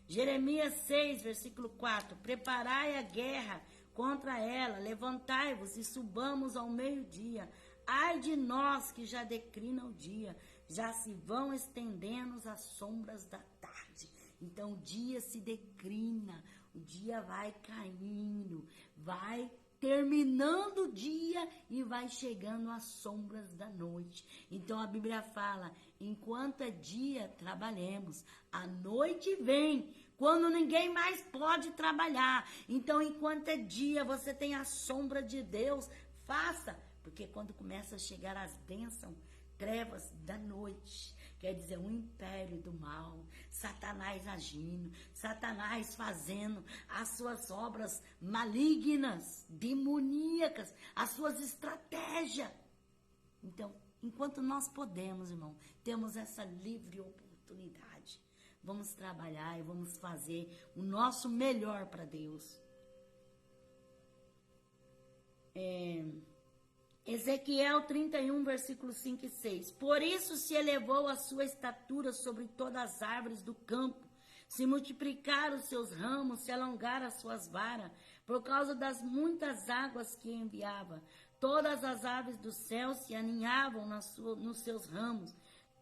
Jeremias 6, versículo 4, preparai a guerra contra ela, levantai-vos e subamos ao meio-dia, ai de nós que já declina o dia, já se vão estendendo as sombras da tarde. Então o dia se declina, o dia vai caindo, vai terminando o dia e vai chegando às sombras da noite. Então a Bíblia fala, enquanto é dia, trabalhemos, a noite vem, quando ninguém mais pode trabalhar. Então enquanto é dia, você tem a sombra de Deus, faça, porque quando começa a chegar as bênçãos, trevas da noite, quer dizer, um império do mal, Satanás agindo, Satanás fazendo as suas obras malignas, demoníacas, as suas estratégias. Então, enquanto nós podemos, irmão, temos essa livre oportunidade, vamos trabalhar e vamos fazer o nosso melhor para Deus. Ezequiel 31, versículos 5 e 6. Por isso se elevou a sua estatura sobre todas as árvores do campo, se multiplicaram os seus ramos, se alongaram as suas varas, por causa das muitas águas que enviava. Todas as aves do céu se aninhavam nos seus ramos,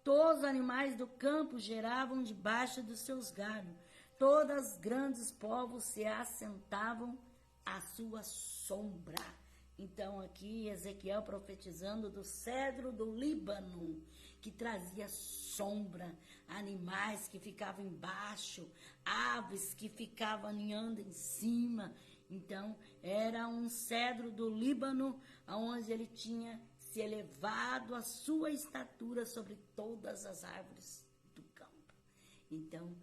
todos os animais do campo geravam debaixo dos seus galhos, todos os grandes povos se assentavam à sua sombra. Então aqui Ezequiel profetizando do cedro do Líbano, que trazia sombra, animais que ficavam embaixo, aves que ficavam aninhando em cima. Então, era um cedro do Líbano, onde ele tinha se elevado a sua estatura sobre todas as árvores do campo. Então,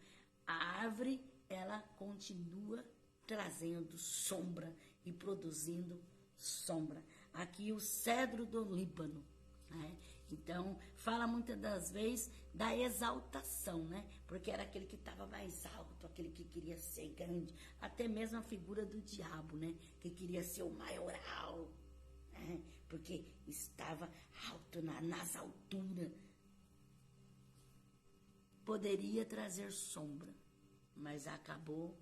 a árvore, ela continua trazendo sombra e produzindo sombra. Aqui o cedro do Líbano, né? Então, fala muitas das vezes da exaltação, né? Porque era aquele que estava mais alto, aquele que queria ser grande. Até mesmo a figura do diabo, né? Que queria ser o maioral, né? Porque estava alto nas alturas. Poderia trazer sombra, mas acabou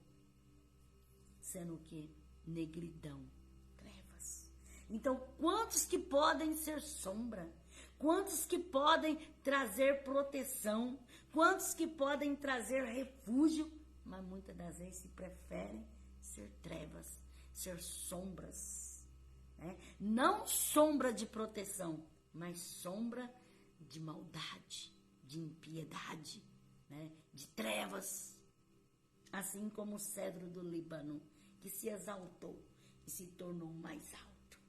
sendo o quê? Negridão, trevas. Então, quantos que podem ser sombra? Quantos que podem trazer proteção? Quantos que podem trazer refúgio? Mas muitas das vezes se preferem ser trevas, ser sombras, né? Não sombra de proteção, mas sombra de maldade, de impiedade, né? De trevas. Assim como o cedro do Líbano, que se exaltou e se tornou mais alto,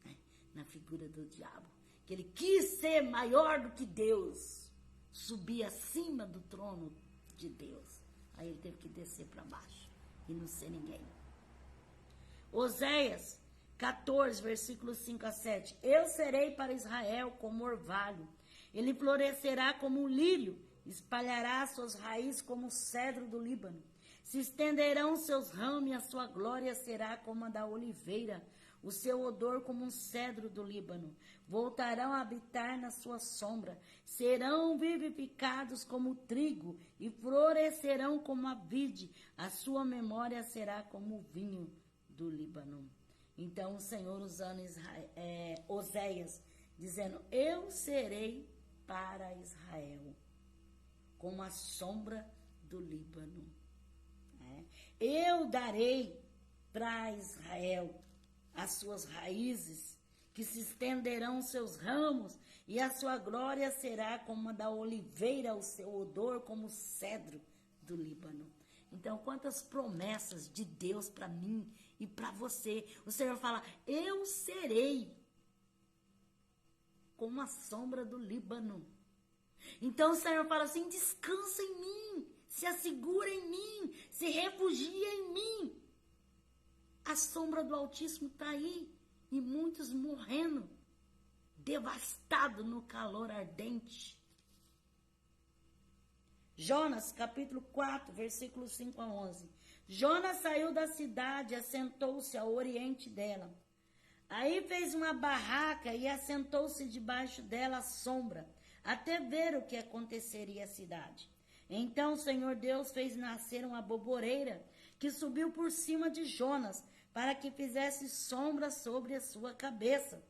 né? Na figura do diabo. Que ele quis ser maior do que Deus, subir acima do trono de Deus. Aí ele teve que descer para baixo e não ser ninguém. Oséias 14, versículos 5 a 7. Eu serei para Israel como orvalho, ele florescerá como um lírio, espalhará suas raízes como o cedro do Líbano. Se estenderão seus ramos e a sua glória será como a da oliveira, o seu odor como um cedro do Líbano. Voltarão a habitar na sua sombra, serão vivificados como o trigo e florescerão como a vide, a sua memória será como o vinho do Líbano. Então o Senhor usando Oséias, dizendo, eu serei para Israel como a sombra do Líbano. Eu darei para Israel as suas raízes, que se estenderão seus ramos, e a sua glória será como a da oliveira, o seu odor como o cedro do Líbano. Então, quantas promessas de Deus para mim e para você. O Senhor fala, eu serei como a sombra do Líbano. Então o Senhor fala assim, descansa em mim, se assegura em mim, se refugia em mim. A sombra do Altíssimo está aí, e muitos morrendo, devastados no calor ardente. Jonas, capítulo 4, versículos 5 a 11. Jonas saiu da cidade e assentou-se ao oriente dela. Aí fez uma barraca e assentou-se debaixo dela à sombra, até ver o que aconteceria à cidade. Então o Senhor Deus fez nascer uma boboreira que subiu por cima de Jonas, para que fizesse sombra sobre a sua cabeça,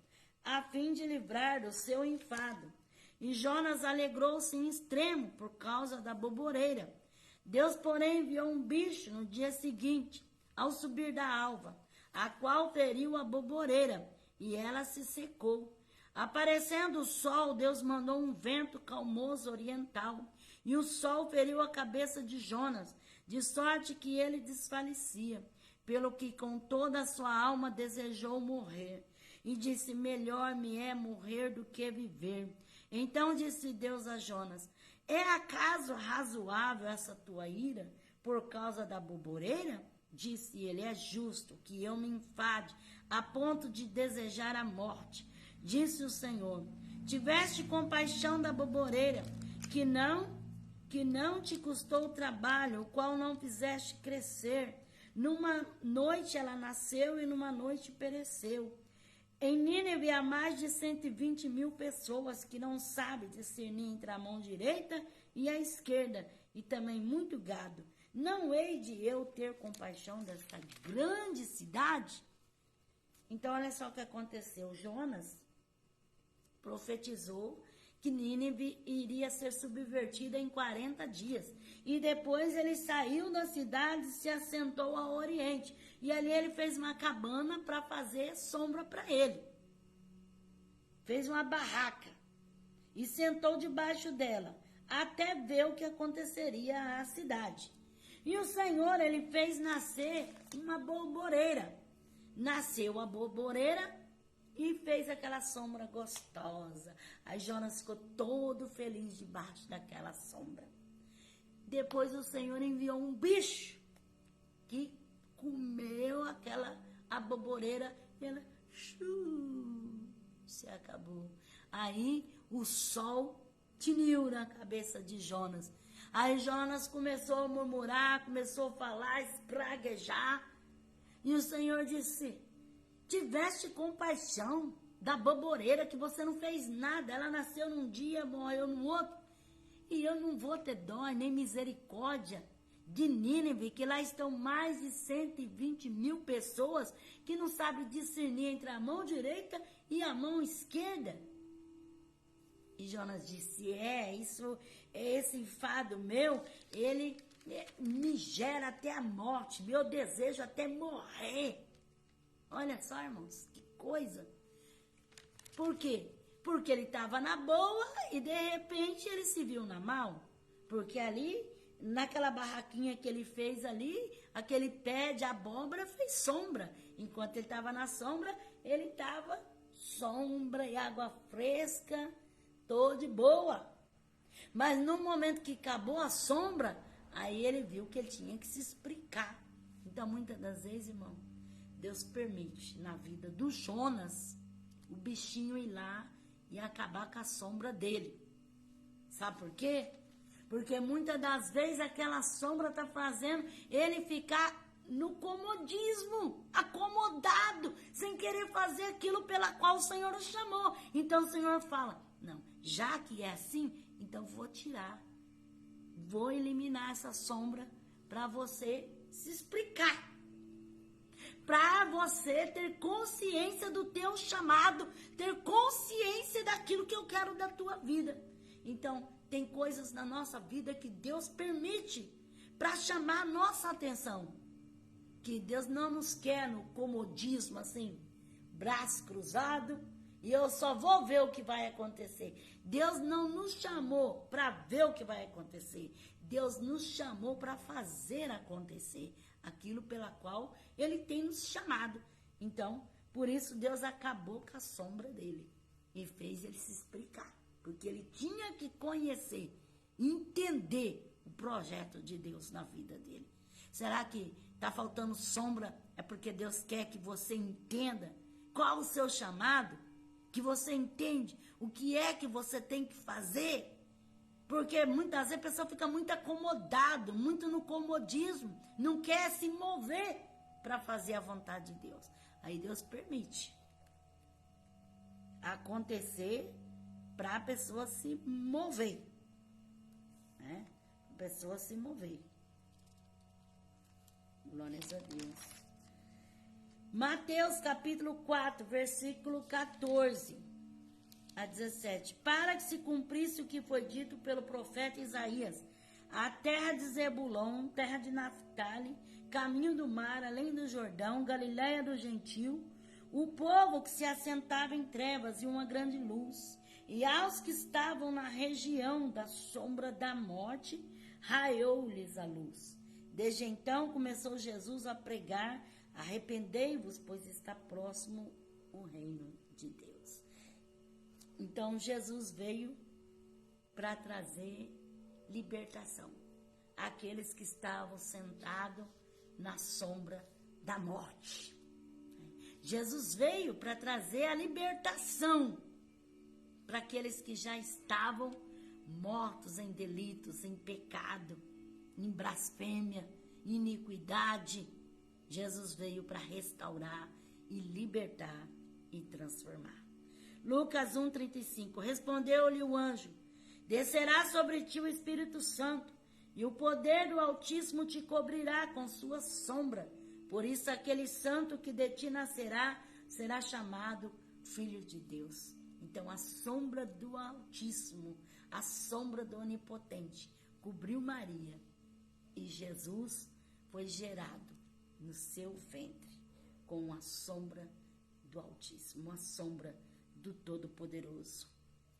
a fim de livrar do seu enfado. E Jonas alegrou-se em extremo por causa da boboreira. Deus, porém, enviou um bicho no dia seguinte, ao subir da alva, a qual feriu a boboreira, e ela se secou. Aparecendo o sol, Deus mandou um vento calmoso oriental, e o sol feriu a cabeça de Jonas, de sorte que ele desfalecia, pelo que com toda a sua alma desejou morrer. E disse, melhor me é morrer do que viver. Então disse Deus a Jonas, é acaso razoável essa tua ira por causa da boboreira? Disse ele, é justo que eu me enfade a ponto de desejar a morte. Disse o Senhor, tiveste compaixão da boboreira, que não te custou trabalho, o qual não fizeste crescer. Numa noite ela nasceu e numa noite pereceu. Em Nínive há mais de 120.000 pessoas que não sabem discernir entre a mão direita e a esquerda, e também muito gado. Não hei de eu ter compaixão desta grande cidade? Então, olha só o que aconteceu. Jonas profetizou que Nínive iria ser subvertida em 40 dias. E depois ele saiu da cidade e se assentou ao oriente. E ali ele fez uma cabana para fazer sombra para ele. Fez uma barraca e sentou debaixo dela, até ver o que aconteceria à cidade. E o Senhor, ele fez nascer uma borboreira. Nasceu a borboreira e fez aquela sombra gostosa. Aí Jonas ficou todo feliz debaixo daquela sombra. Depois o Senhor enviou um bicho que comeu a borboreira e ela se acabou. Aí o sol tiniu na cabeça de Jonas. Aí Jonas começou a murmurar, começou a falar, espraguejar. E o Senhor disse: tiveste compaixão da borboreira, que você não fez nada. Ela nasceu num dia, morreu no outro. E eu não vou ter dó nem misericórdia de Nínive, que lá estão mais de 120 mil pessoas que não sabem discernir entre a mão direita e a mão esquerda. E Jonas disse: esse enfado meu, ele me gera até a morte, meu desejo até morrer. Olha só, irmãos, que coisa. Por quê? Porque ele estava na boa e de repente ele se viu na mal. Porque ali, naquela barraquinha que ele fez ali, aquele pé de abóbora fez sombra. Enquanto ele estava na sombra, ele estava sombra e água fresca, tô de boa. Mas no momento que acabou a sombra, aí ele viu que ele tinha que se explicar. Então, muitas das vezes, irmão, Deus permite na vida do Jonas o bichinho ir lá e acabar com a sombra dele. Sabe por quê? Porque muitas das vezes aquela sombra está fazendo ele ficar no comodismo, acomodado, sem querer fazer aquilo pela qual o Senhor o chamou. Então o Senhor fala: não, já que é assim, então vou tirar, vou eliminar essa sombra para você se explicar. Para você ter consciência do teu chamado, ter consciência daquilo que eu quero da tua vida. Então, tem coisas na nossa vida que Deus permite para chamar a nossa atenção. Que Deus não nos quer no comodismo, assim, braço cruzado, e eu só vou ver o que vai acontecer. Deus não nos chamou para ver o que vai acontecer. Deus nos chamou para fazer acontecer aquilo pela qual Ele tem nos chamado. Então, por isso Deus acabou com a sombra dele e fez ele se explicar. Porque ele tinha que conhecer, entender o projeto de Deus na vida dele. Será que está faltando sombra? É porque Deus quer que você entenda qual o seu chamado? Que você entende o que é que você tem que fazer? Porque muitas vezes a pessoa fica muito acomodado, muito no comodismo, não quer se mover para fazer a vontade de Deus. Aí Deus permite acontecer para a pessoa se mover, né? A pessoa se mover. Glórias a Deus. Mateus capítulo 4, versículo 14 a 17. Para que se cumprisse o que foi dito pelo profeta Isaías: a terra de Zebulon, terra de Naftali, caminho do mar, além do Jordão, Galiléia do Gentio, o povo que se assentava em trevas e uma grande luz, e aos que estavam na região da sombra da morte, raiou-lhes a luz. Desde então começou Jesus a pregar: arrependei-vos, pois está próximo o reino de Deus. Então Jesus veio para trazer libertação àqueles que estavam sentados na sombra da morte. Jesus veio para trazer a libertação para aqueles que já estavam mortos em delitos, em pecado, em blasfêmia, em iniquidade. Jesus veio para restaurar e libertar e transformar. Lucas 1,35. Respondeu-lhe o anjo: descerá sobre ti o Espírito Santo, e o poder do Altíssimo te cobrirá com sua sombra. Por isso aquele santo que de ti nascerá será chamado Filho de Deus. Então a sombra do Altíssimo, a sombra do Onipotente, cobriu Maria, e Jesus foi gerado no seu ventre com a sombra do Altíssimo, a sombra do Todo-Poderoso,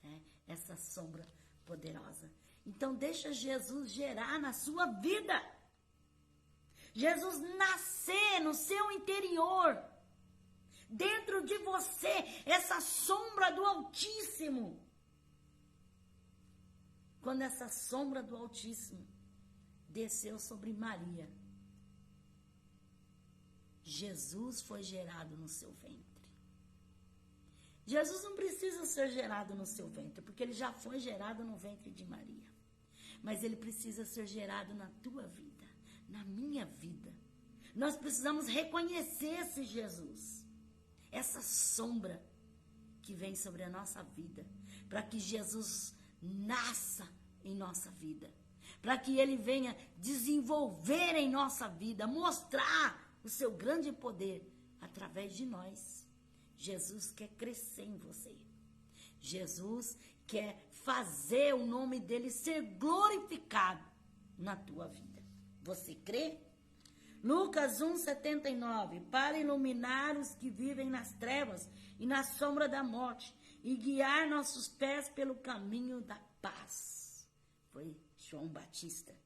né? Essa sombra poderosa. Então deixa Jesus gerar na sua vida. Jesus nascer no seu interior, dentro de você, essa sombra do Altíssimo. Quando essa sombra do Altíssimo desceu sobre Maria, Jesus foi gerado no seu ventre. Jesus não precisa ser gerado no seu ventre, porque ele já foi gerado no ventre de Maria. Mas ele precisa ser gerado na tua vida, na minha vida. Nós precisamos reconhecer esse Jesus, essa sombra que vem sobre a nossa vida, para que Jesus nasça em nossa vida, para que ele venha desenvolver em nossa vida, mostrar o seu grande poder através de nós. Jesus quer crescer em você. Jesus quer fazer o nome dele ser glorificado na tua vida. Você crê? Lucas 1,79. Para iluminar os que vivem nas trevas e na sombra da morte e guiar nossos pés pelo caminho da paz. Foi João Batista,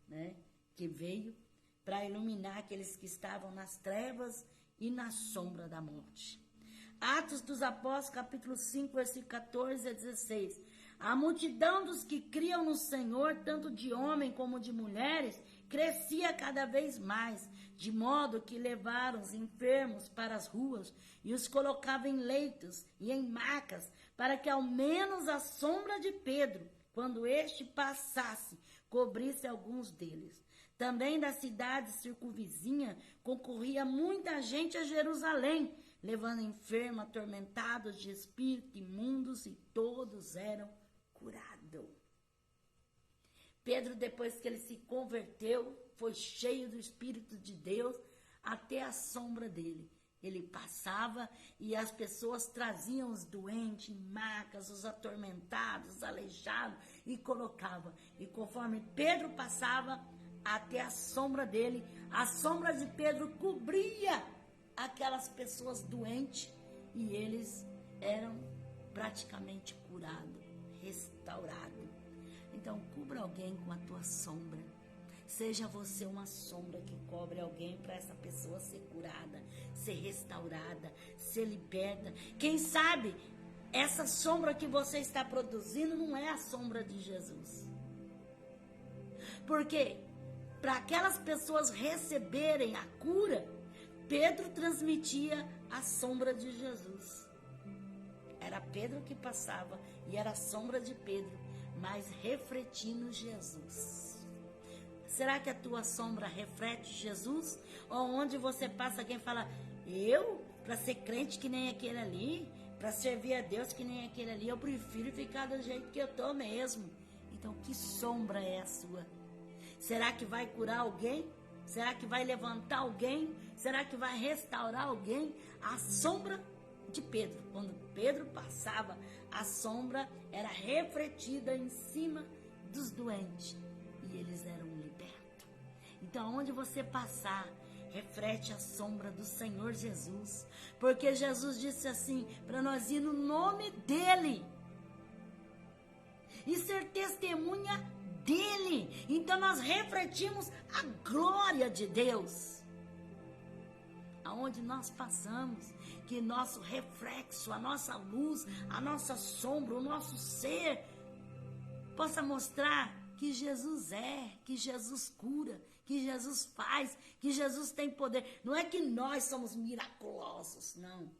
né? Que veio para iluminar aqueles que estavam nas trevas e na sombra da morte. Atos dos Apóstolos, capítulo 5, versículo 14 a 16. A multidão dos que criam no Senhor, tanto de homens como de mulheres, crescia cada vez mais, de modo que levaram os enfermos para as ruas e os colocavam em leitos e em macas, para que ao menos a sombra de Pedro, quando este passasse, cobrisse alguns deles. Também da cidade circunvizinha concorria muita gente a Jerusalém, levando enfermos, atormentados de espírito imundos, e todos eram curados. Pedro, depois que ele se converteu, foi cheio do Espírito de Deus até a sombra dele. Ele passava e as pessoas traziam os doentes, macas, os atormentados, os aleijados e colocavam. E conforme Pedro passava até a sombra dele, a sombra de Pedro cobria aquelas pessoas doentes e eles eram praticamente curados, restaurados. Então, cubra alguém com a tua sombra. Seja você uma sombra que cobre alguém para essa pessoa ser curada, ser restaurada, ser liberta. Quem sabe essa sombra que você está produzindo não é a sombra de Jesus. Porque para aquelas pessoas receberem a cura, Pedro transmitia a sombra de Jesus. Era Pedro que passava e era a sombra de Pedro, mas refletindo Jesus. Será que a tua sombra reflete Jesus? Ou onde você passa, alguém fala, eu, para ser crente que nem aquele ali, para servir a Deus que nem aquele ali, eu prefiro ficar do jeito que eu tô mesmo. Então, que sombra é a sua? Será que vai curar alguém? Será que vai levantar alguém? Será que vai restaurar alguém? A sombra de Pedro. Quando Pedro passava, a sombra era refletida em cima dos doentes. E eles eram libertos. Então, onde você passar, reflete a sombra do Senhor Jesus. Porque Jesus disse assim, para nós ir no nome dEle. E ser testemunha dEle. Então, nós refletimos a glória de Deus. Aonde nós passamos, que nosso reflexo, a nossa luz, a nossa sombra, o nosso ser, possa mostrar que Jesus é, que Jesus cura, que Jesus faz, que Jesus tem poder. Não é que nós somos miraculosos, não.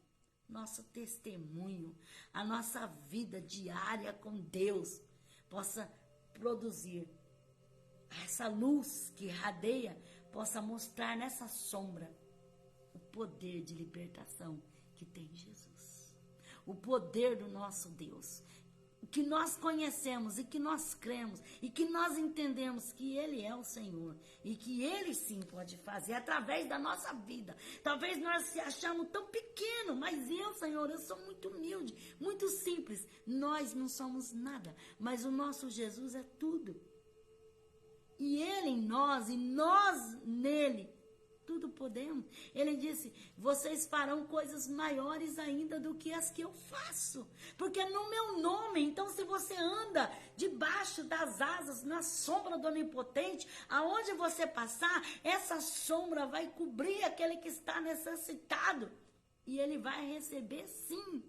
Nosso testemunho, a nossa vida diária com Deus, possa produzir essa luz que radeia, possa mostrar nessa sombra o poder de libertação que tem Jesus. O poder do nosso Deus. O que nós conhecemos e que nós cremos e que nós entendemos que Ele é o Senhor e que Ele sim pode fazer através da nossa vida. Talvez nós se achamos tão pequeno, mas eu, Senhor, eu sou muito humilde, muito simples. Nós não somos nada, mas o nosso Jesus é tudo. E Ele em nós e nós nele Tudo podemos. Ele disse, vocês farão coisas maiores ainda do que as que eu faço. Porque no meu nome, então se você anda debaixo das asas, na sombra do Onipotente, aonde você passar, essa sombra vai cobrir aquele que está necessitado. E ele vai receber sim.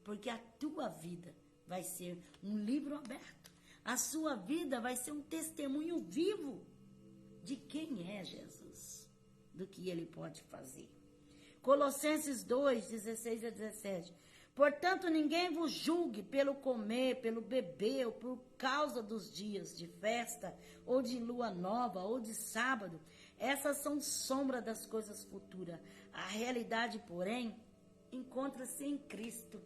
Porque a tua vida vai ser um livro aberto. A sua vida vai ser um testemunho vivo de quem é Jesus, do que ele pode fazer. Colossenses 2, 16 a 17. Portanto, ninguém vos julgue pelo comer, pelo beber, ou por causa dos dias de festa, ou de lua nova, ou de sábado. Essas são sombra das coisas futuras. A realidade, porém, encontra-se em Cristo.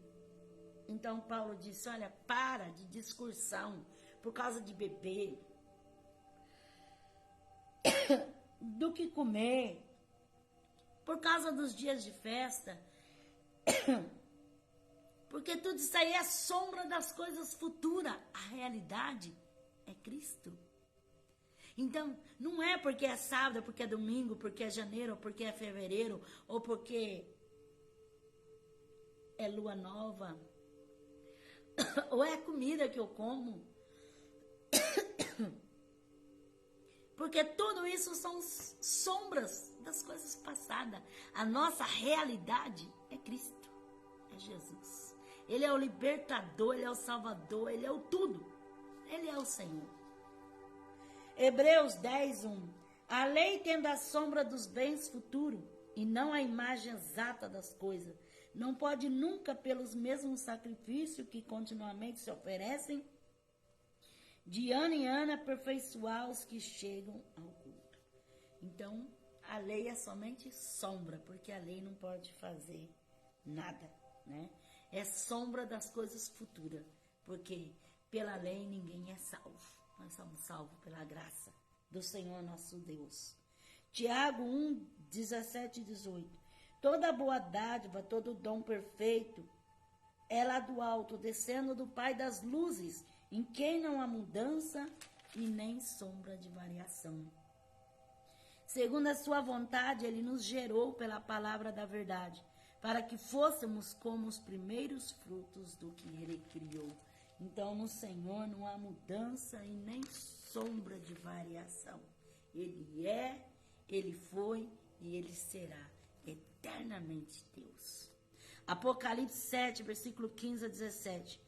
Então, Paulo disse, olha, para de discursão por causa de beber, do que comer, por causa dos dias de festa, porque tudo isso aí é sombra das coisas futuras. A realidade é Cristo. Então, não é porque é sábado, porque é domingo, porque é janeiro, ou porque é fevereiro, ou porque é lua nova, ou é a comida que eu como. Porque tudo isso são sombras das coisas passadas. A nossa realidade é Cristo, é Jesus. Ele é o libertador, ele é o salvador, ele é o tudo. Ele é o Senhor. Hebreus 10, 1. A lei tendo a sombra dos bens futuros e não a imagem exata das coisas, não pode nunca, pelos mesmos sacrifícios que continuamente se oferecem, de ano em ano aperfeiçoar os que chegam ao culto. Então, a lei é somente sombra, porque a lei não pode fazer nada, né? É sombra das coisas futuras, porque pela lei ninguém é salvo. Nós somos salvos pela graça do Senhor nosso Deus. Tiago 1, 17 e 18. Toda boa dádiva, todo dom perfeito, é lá do alto, descendo do Pai das luzes, em quem não há mudança e nem sombra de variação. Segundo a sua vontade, ele nos gerou pela palavra da verdade, para que fôssemos como os primeiros frutos do que ele criou. Então, no Senhor não há mudança e nem sombra de variação. Ele é, ele foi e ele será eternamente Deus. Apocalipse 7, versículo 15 a 17.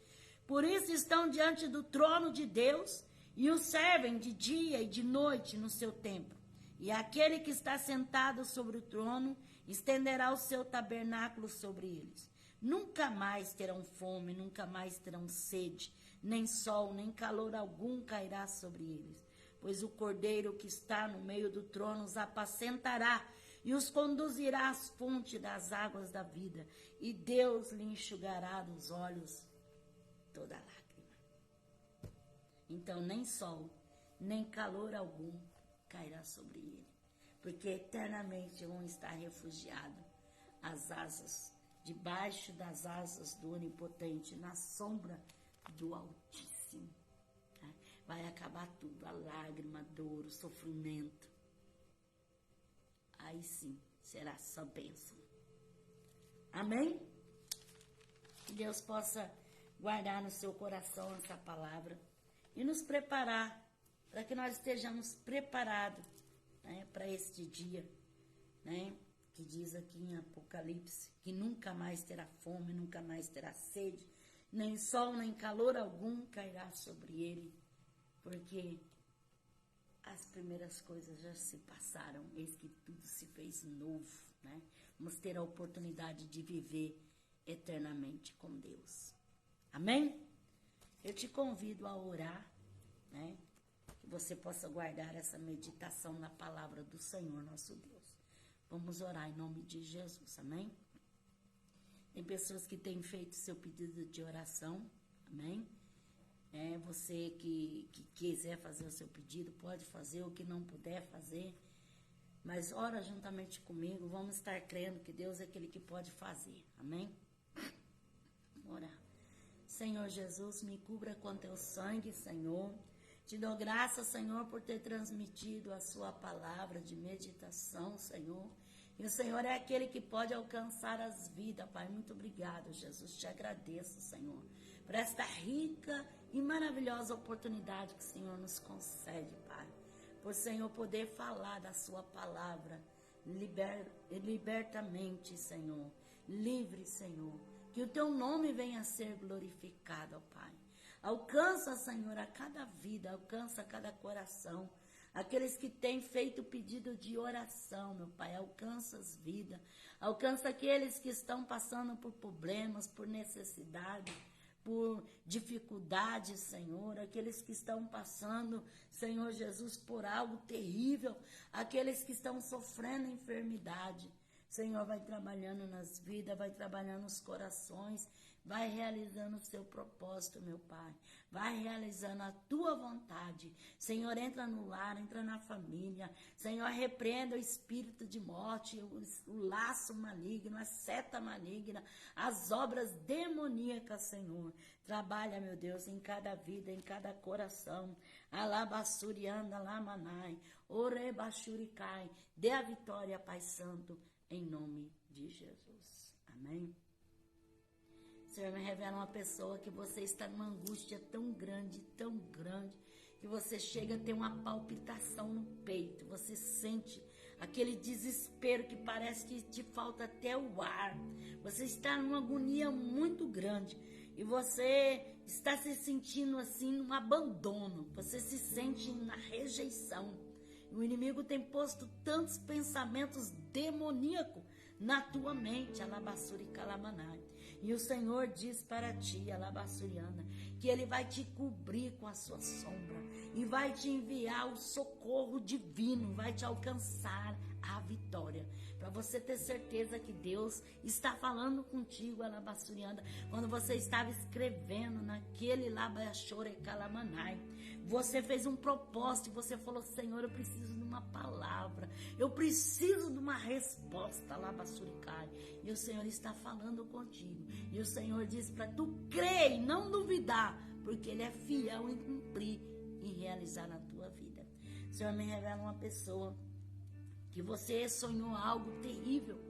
Por isso estão diante do trono de Deus e o servem de dia e de noite no seu templo. E aquele que está sentado sobre o trono estenderá o seu tabernáculo sobre eles. Nunca mais terão fome, nunca mais terão sede, nem sol, nem calor algum cairá sobre eles. Pois o Cordeiro que está no meio do trono os apacentará e os conduzirá às fontes das águas da vida. E Deus lhe enxugará dos olhos toda lágrima. Então nem sol, nem calor algum cairá sobre ele, porque eternamente vão estar refugiados às asas, debaixo das asas do Onipotente, na sombra do Altíssimo. Vai acabar tudo, a lágrima, a dor, o sofrimento. Aí sim, será só bênção. Amém? Que Deus possa guardar no seu coração essa palavra e nos preparar, para que nós estejamos preparados, né, para este dia, né, que diz aqui em Apocalipse, que nunca mais terá fome, nunca mais terá sede, nem sol, nem calor algum cairá sobre ele, porque as primeiras coisas já se passaram, eis que tudo se fez novo, né? Vamos ter a oportunidade de viver eternamente com Deus. Amém? Eu te convido a orar, né? Que você possa guardar essa meditação na palavra do Senhor nosso Deus. Vamos orar em nome de Jesus, amém? Tem pessoas que têm feito seu pedido de oração, amém? Você que quiser fazer o seu pedido, pode fazer, o que não puder fazer, mas ora juntamente comigo, vamos estar crendo que Deus é aquele que pode fazer, amém? Orar. Senhor Jesus, me cubra com teu sangue, Senhor. Te dou graças, Senhor, por ter transmitido a sua palavra de meditação, Senhor. E o Senhor é aquele que pode alcançar as vidas, Pai. Muito obrigado, Jesus. Te agradeço, Senhor, por esta rica e maravilhosa oportunidade que o Senhor nos concede, Pai. Por, Senhor, poder falar da sua palavra libertamente, Senhor. Livre, Senhor. Que o teu nome venha a ser glorificado, ó Pai. Alcança, Senhor, a cada vida, alcança cada coração. Aqueles que têm feito pedido de oração, meu Pai, alcança as vidas. Alcança aqueles que estão passando por problemas, por necessidade, por dificuldades, Senhor. Aqueles que estão passando, Senhor Jesus, por algo terrível. Aqueles que estão sofrendo enfermidade. Senhor, vai trabalhando nas vidas, vai trabalhando nos corações, vai realizando o seu propósito, meu Pai. Vai realizando a tua vontade. Senhor, entra no lar, entra na família. Senhor, repreenda o espírito de morte, o laço maligno, a seta maligna, as obras demoníacas, Senhor. Trabalha, meu Deus, em cada vida, em cada coração. Alabassurianda, lamanai, orebachuricai. Dê a vitória, Pai Santo, em nome de Jesus. Amém? Senhor, me revela uma pessoa que você está numa angústia tão grande, que você chega a ter uma palpitação no peito. Você sente aquele desespero que parece que te falta até o ar. Você está numa agonia muito grande e você está se sentindo assim num abandono. Você se sente na rejeição. O inimigo tem posto tantos pensamentos demoníacos na tua mente, alabassuri calamanai. E o Senhor diz para ti, alabassuriana, que Ele vai te cobrir com a sua sombra e vai te enviar o socorro divino, vai te alcançar a vitória. Para você ter certeza que Deus está falando contigo, alabassuriana, quando você estava escrevendo naquele labachore calamanai. Você fez um propósito e você falou: Senhor, eu preciso de uma palavra, eu preciso de uma resposta, alabassurikai. E o Senhor está falando contigo. E o Senhor diz para tu crer e não duvidar, porque Ele é fiel em cumprir e realizar na tua vida. O Senhor me revela uma pessoa que você sonhou algo terrível.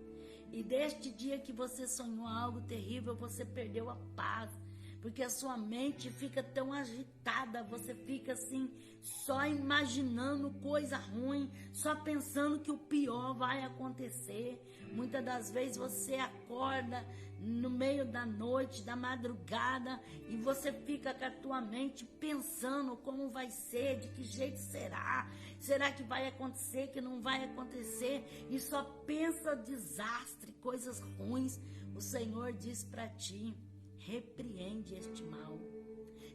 E desde dia que você sonhou algo terrível, você perdeu a paz. Porque a sua mente fica tão agitada, você fica assim, só imaginando coisa ruim, só pensando que o pior vai acontecer. Muitas das vezes você acorda no meio da noite, da madrugada, e você fica com a tua mente pensando como vai ser, de que jeito será. Será que vai acontecer, que não vai acontecer? E só pensa desastre, coisas ruins. O Senhor diz para ti: repreende este mal.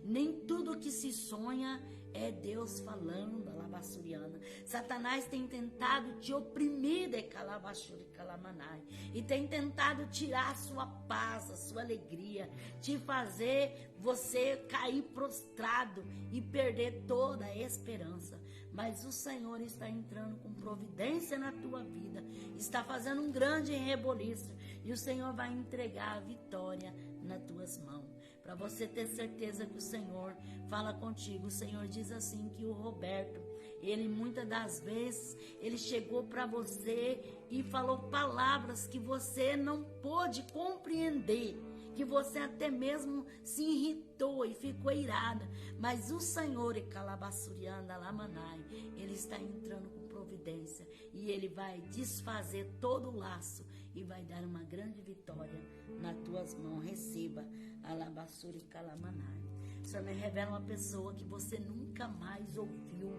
Nem tudo que se sonha é Deus falando, alabassuriana. Satanás tem tentado te oprimir de calabachuri calamanai, e tem tentado tirar a sua paz, a sua alegria, te fazer você cair prostrado e perder toda a esperança. Mas o Senhor está entrando com providência na tua vida, está fazendo um grande reboliço, e o Senhor vai entregar a vitória nas tuas mãos. Para você ter certeza que o Senhor fala contigo. O Senhor diz assim que o Roberto, ele muitas das vezes, ele chegou para você e falou palavras que você não pôde compreender, que você até mesmo se irritou e ficou irada. Mas o Senhor, Calabassurianda Lamanai, Ele está entrando com providência e Ele vai desfazer todo o laço e vai dar uma grande vitória nas tuas mãos. Receba, Alabassuri Calamanai. O Senhor me revela uma pessoa que você nunca mais ouviu,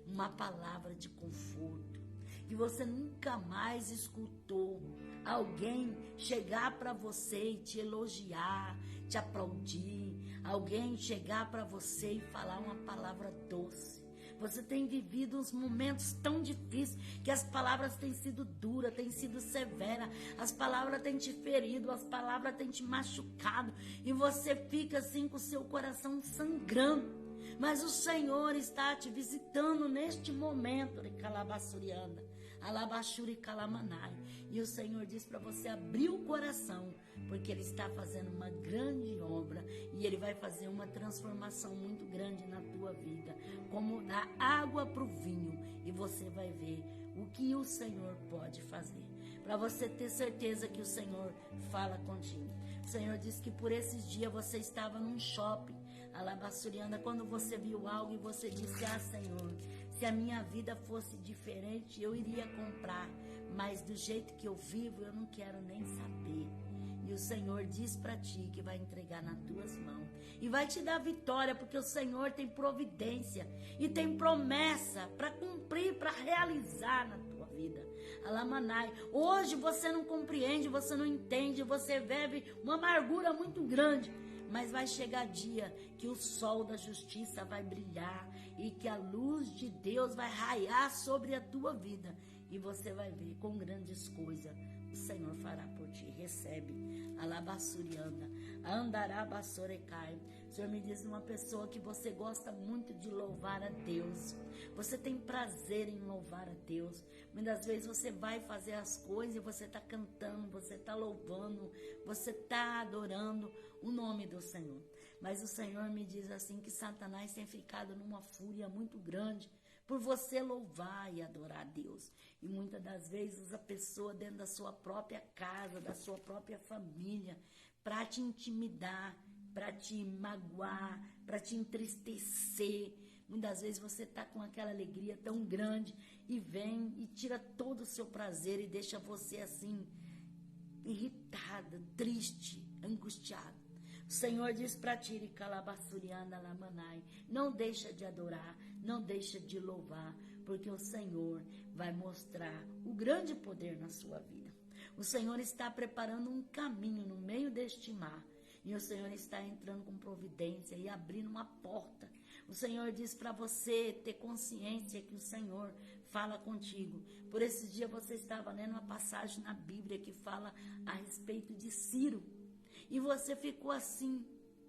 uma palavra de conforto, que você nunca mais escutou alguém chegar para você e te elogiar, te aplaudir, alguém chegar para você e falar uma palavra doce. Você tem vivido uns momentos tão difíceis que as palavras têm sido duras, têm sido severas, as palavras têm te ferido, as palavras têm te machucado e você fica assim com o seu coração sangrando. Mas o Senhor está te visitando neste momento, Calabassurianda, Alabashuri Kalamanai. E o Senhor diz para você abrir o coração, porque Ele está fazendo uma grande obra e Ele vai fazer uma transformação muito grande na tua vida, como da água para o vinho, e você vai ver o que o Senhor pode fazer, para você ter certeza que o Senhor fala contigo. O Senhor diz que por esses dias você estava num shopping, Alabassuriana, quando você viu algo e você disse: ah, Senhor, se a minha vida fosse diferente, eu iria comprar, mas do jeito que eu vivo, eu não quero nem saber. E o Senhor diz para ti que vai entregar nas tuas mãos e vai te dar vitória, porque o Senhor tem providência e tem promessa para cumprir, para realizar na tua vida. Alamanai, hoje você não compreende, você não entende, você vive uma amargura muito grande, mas vai chegar dia que o sol da justiça vai brilhar e que a luz de Deus vai raiar sobre a tua vida e você vai ver com grandes coisas o Senhor fará por ti. Recebe. Alabassurianda, andarabassorecai. O Senhor me diz uma pessoa que você gosta muito de louvar a Deus. Você tem prazer em louvar a Deus. Muitas vezes você vai fazer as coisas e você está cantando, você está louvando, você está adorando o nome do Senhor. Mas o Senhor me diz assim que Satanás tem ficado numa fúria muito grande por você louvar e adorar a Deus. E muitas das vezes a pessoa dentro da sua própria casa, da sua própria família, para te intimidar, para te magoar, para te entristecer. Muitas vezes você está com aquela alegria tão grande e vem e tira todo o seu prazer e deixa você assim, irritada, triste, angustiada. O Senhor diz para ti, Calabassuriana Lamanai, não deixa de adorar, não deixa de louvar, porque o Senhor vai mostrar o grande poder na sua vida. O Senhor está preparando um caminho no meio deste mar, e o Senhor está entrando com providência e abrindo uma porta. O Senhor diz para você ter consciência que o Senhor fala contigo. Por esses dias você estava lendo uma passagem na Bíblia que fala a respeito de Ciro. E você ficou assim,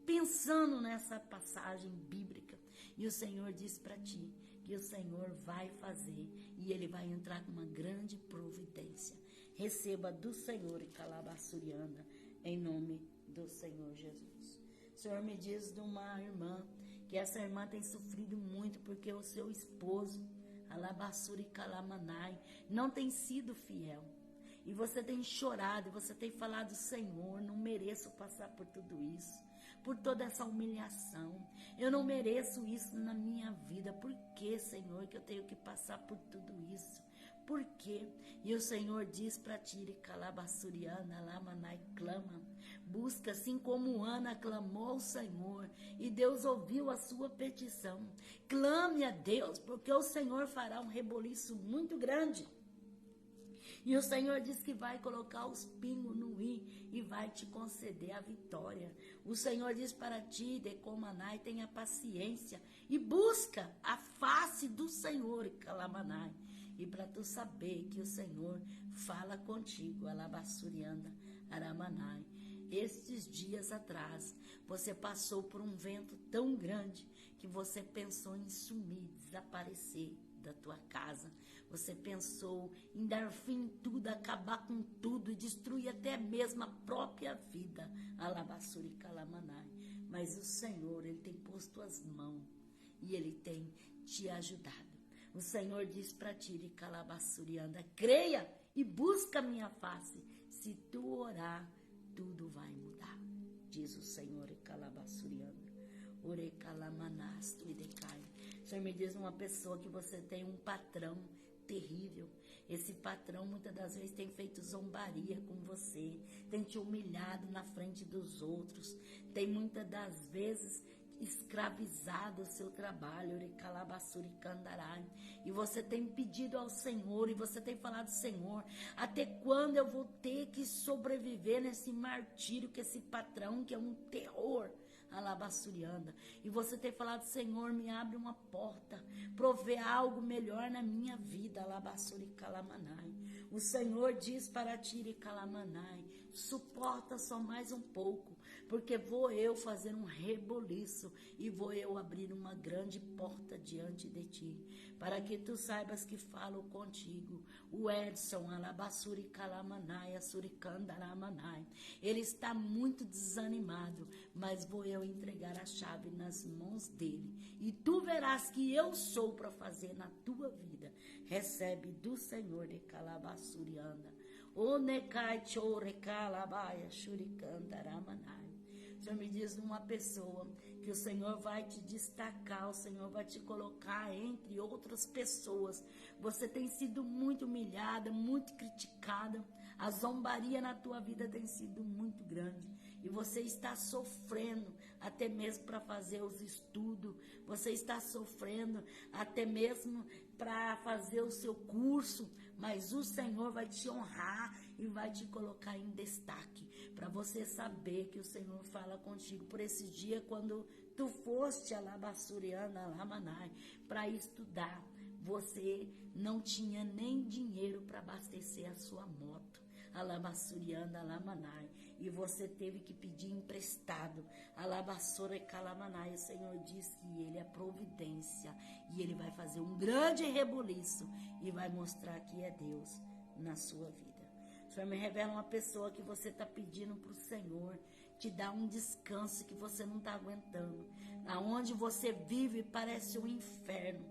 pensando nessa passagem bíblica. E o Senhor diz para ti que o Senhor vai fazer e Ele vai entrar com uma grande providência. Receba do Senhor e Calabassuriana, em nome do Senhor Jesus. O Senhor me diz de uma irmã, que essa irmã tem sofrido muito porque o seu esposo, Alabassuri Calamanai, não tem sido fiel. E você tem chorado, e você tem falado: Senhor, não mereço passar por tudo isso, por toda essa humilhação. Eu não mereço isso na minha vida. Por que, Senhor, que eu tenho que passar por tudo isso? Por quê? E o Senhor diz para ti, Calabassuriana, Lamanai, clama. Busca assim como Ana clamou ao Senhor e Deus ouviu a sua petição. Clame a Deus, porque o Senhor fará um reboliço muito grande. E o Senhor diz que vai colocar os pingos no i e vai te conceder a vitória. O Senhor diz para ti, Decomanai, tenha paciência e busca a face do Senhor, Calamanai. E para tu saber que o Senhor fala contigo, Alabassurianda, Aramanai. Estes dias atrás, você passou por um vento tão grande que você pensou em sumir, desaparecer da tua casa. Você pensou em dar fim em tudo, acabar com tudo e destruir até mesmo a própria vida. Alabassuri Calamanai. Mas o Senhor, Ele tem posto as mãos e Ele tem te ajudado. O Senhor diz para ti, Calabassurianda, creia e busca a minha face. Se tu orar, tudo vai mudar. Diz o Senhor, Calabassurianda. O Senhor me diz uma pessoa que você tem um patrão terrível. Esse patrão muitas das vezes tem feito zombaria com você, tem te humilhado na frente dos outros, tem muitas das vezes escravizado o seu trabalho, e você tem pedido ao Senhor, e você tem falado: Senhor, até quando eu vou ter que sobreviver nesse martírio que esse patrão, que é um terror, Alabassurianda, e você tem falado: Senhor, me abre uma porta, provê algo melhor na minha vida, Alabassuri Calamanai. O Senhor diz para ti, Calamanai, suporta só mais um pouco, porque vou eu fazer um reboliço e vou eu abrir uma grande porta diante de ti, para que tu saibas que falo contigo. O Edson, alabassuri calamanai, suricandaramanai, ele está muito desanimado, mas vou eu entregar a chave nas mãos dele, e tu verás que eu sou para fazer na tua vida. Recebe do Senhor de calabassurianda. O Nekai Chore Kalabaia Shurikandaramanai. O Senhor me diz uma pessoa que o Senhor vai te destacar, o Senhor vai te colocar entre outras pessoas. Você tem sido muito humilhada, muito criticada. A zombaria na tua vida tem sido muito grande. E você está sofrendo até mesmo para fazer os estudos. Você está sofrendo até mesmo para fazer o seu curso. Mas o Senhor vai te honrar e vai te colocar em destaque, para você saber que o Senhor fala contigo. Por esse dia, quando tu foste a Labassuriana, Lamanai, para estudar, você não tinha nem dinheiro para abastecer a sua moto, a Labassuriana, Lamanai, e você teve que pedir emprestado, a Labassura e Calamanai. O Senhor diz que Ele é providência, e Ele vai fazer um grande reboliço, e vai mostrar que é Deus na sua vida. O Senhor me revela uma pessoa que você está pedindo para o Senhor te dar um descanso que você não está aguentando. Aonde você vive parece um inferno.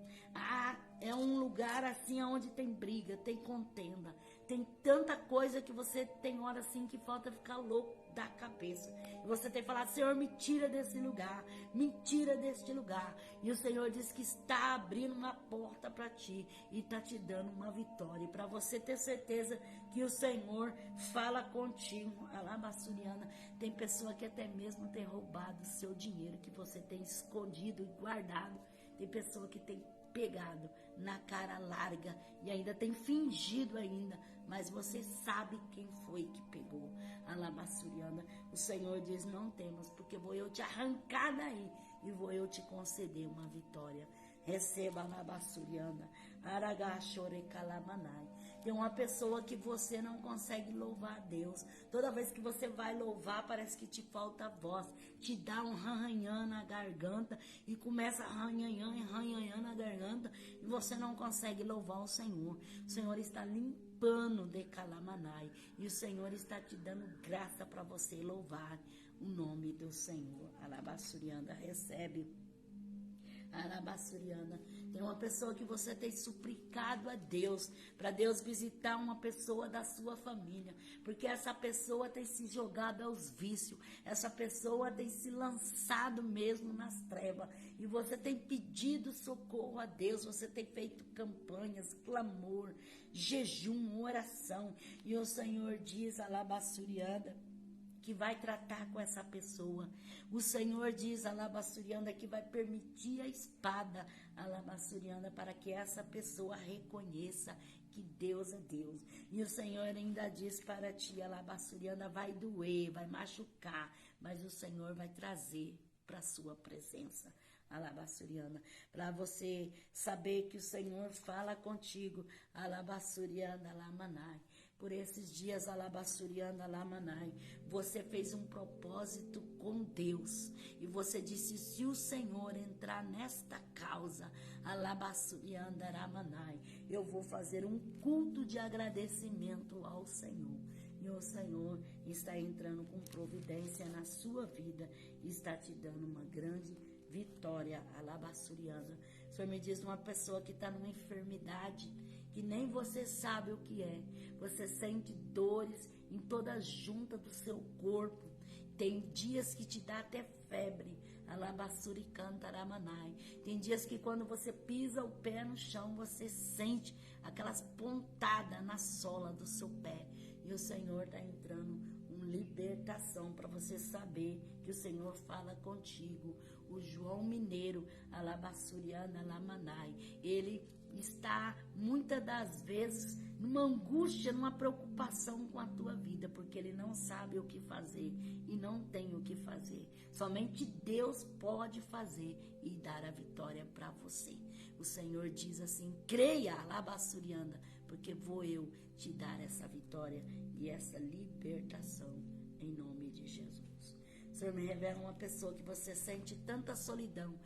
É um lugar assim onde tem briga, tem contenda, tem tanta coisa que você tem hora assim que falta ficar louco da cabeça. E você tem que falar: Senhor, me tira desse lugar, me tira deste lugar. E o Senhor diz que está abrindo uma porta para ti e está te dando uma vitória. E para você ter certeza que o Senhor fala contigo, alabassuriana, tem pessoa que até mesmo tem roubado o seu dinheiro que você tem escondido e guardado. Tem pessoa que tem pegado na cara larga e ainda tem fingido ainda, mas você sabe quem foi que pegou. Alabassuriana, o Senhor diz: não temas, porque vou eu te arrancar daí e vou eu te conceder uma vitória. Receba, Alabassuriana, Aragachore Kalamanai. Tem uma pessoa que você não consegue louvar a Deus. Toda vez que você vai louvar, parece que te falta voz. Te dá um arranhão na garganta e começa a arranhão na garganta e você não consegue louvar o Senhor. O Senhor está limpando de Calamanai e o Senhor está te dando graça para você louvar o nome do Senhor. Alabassuriana, recebe. Arabassuriana, tem uma pessoa que você tem suplicado a Deus, para Deus visitar uma pessoa da sua família, porque essa pessoa tem se jogado aos vícios, essa pessoa tem se lançado mesmo nas trevas, e você tem pedido socorro a Deus, você tem feito campanhas, clamor, jejum, oração, e o Senhor diz, Alabassuriana, que vai tratar com essa pessoa. O Senhor diz, alabassuriana, que vai permitir a espada, alabassuriana, para que essa pessoa reconheça que Deus é Deus. E o Senhor ainda diz para ti, alabassuriana, vai doer, vai machucar, mas o Senhor vai trazer para a sua presença. Alabassuriana, para você saber que o Senhor fala contigo, alabassuriana, lamanai. Por esses dias, alabassuriana, lamanai, você fez um propósito com Deus, e você disse, se o Senhor entrar nesta causa, alabassuriana, lamanai, eu vou fazer um culto de agradecimento ao Senhor. E o Senhor está entrando com providência na sua vida, e está te dando uma grande vitória, alabassuriana. O Senhor me diz uma pessoa que está numa enfermidade, que nem você sabe o que é. Você sente dores em toda a junta do seu corpo. Tem dias que te dá até febre. Alabassuricantaramarai. Tem dias que quando você pisa o pé no chão, você sente aquelas pontadas na sola do seu pé. E o Senhor está entrando uma libertação para você saber que o Senhor fala contigo. O João Mineiro, alabassuriana, lamanai, ele está muitas das vezes numa angústia, numa preocupação com a tua vida, porque ele não sabe o que fazer e não tem o que fazer. Somente Deus pode fazer e dar a vitória para você. O Senhor diz assim, creia, alabassuriana, porque vou eu te dar essa vitória e essa libertação em nome de Jesus. O Senhor me revela uma pessoa que você sente tanta solidão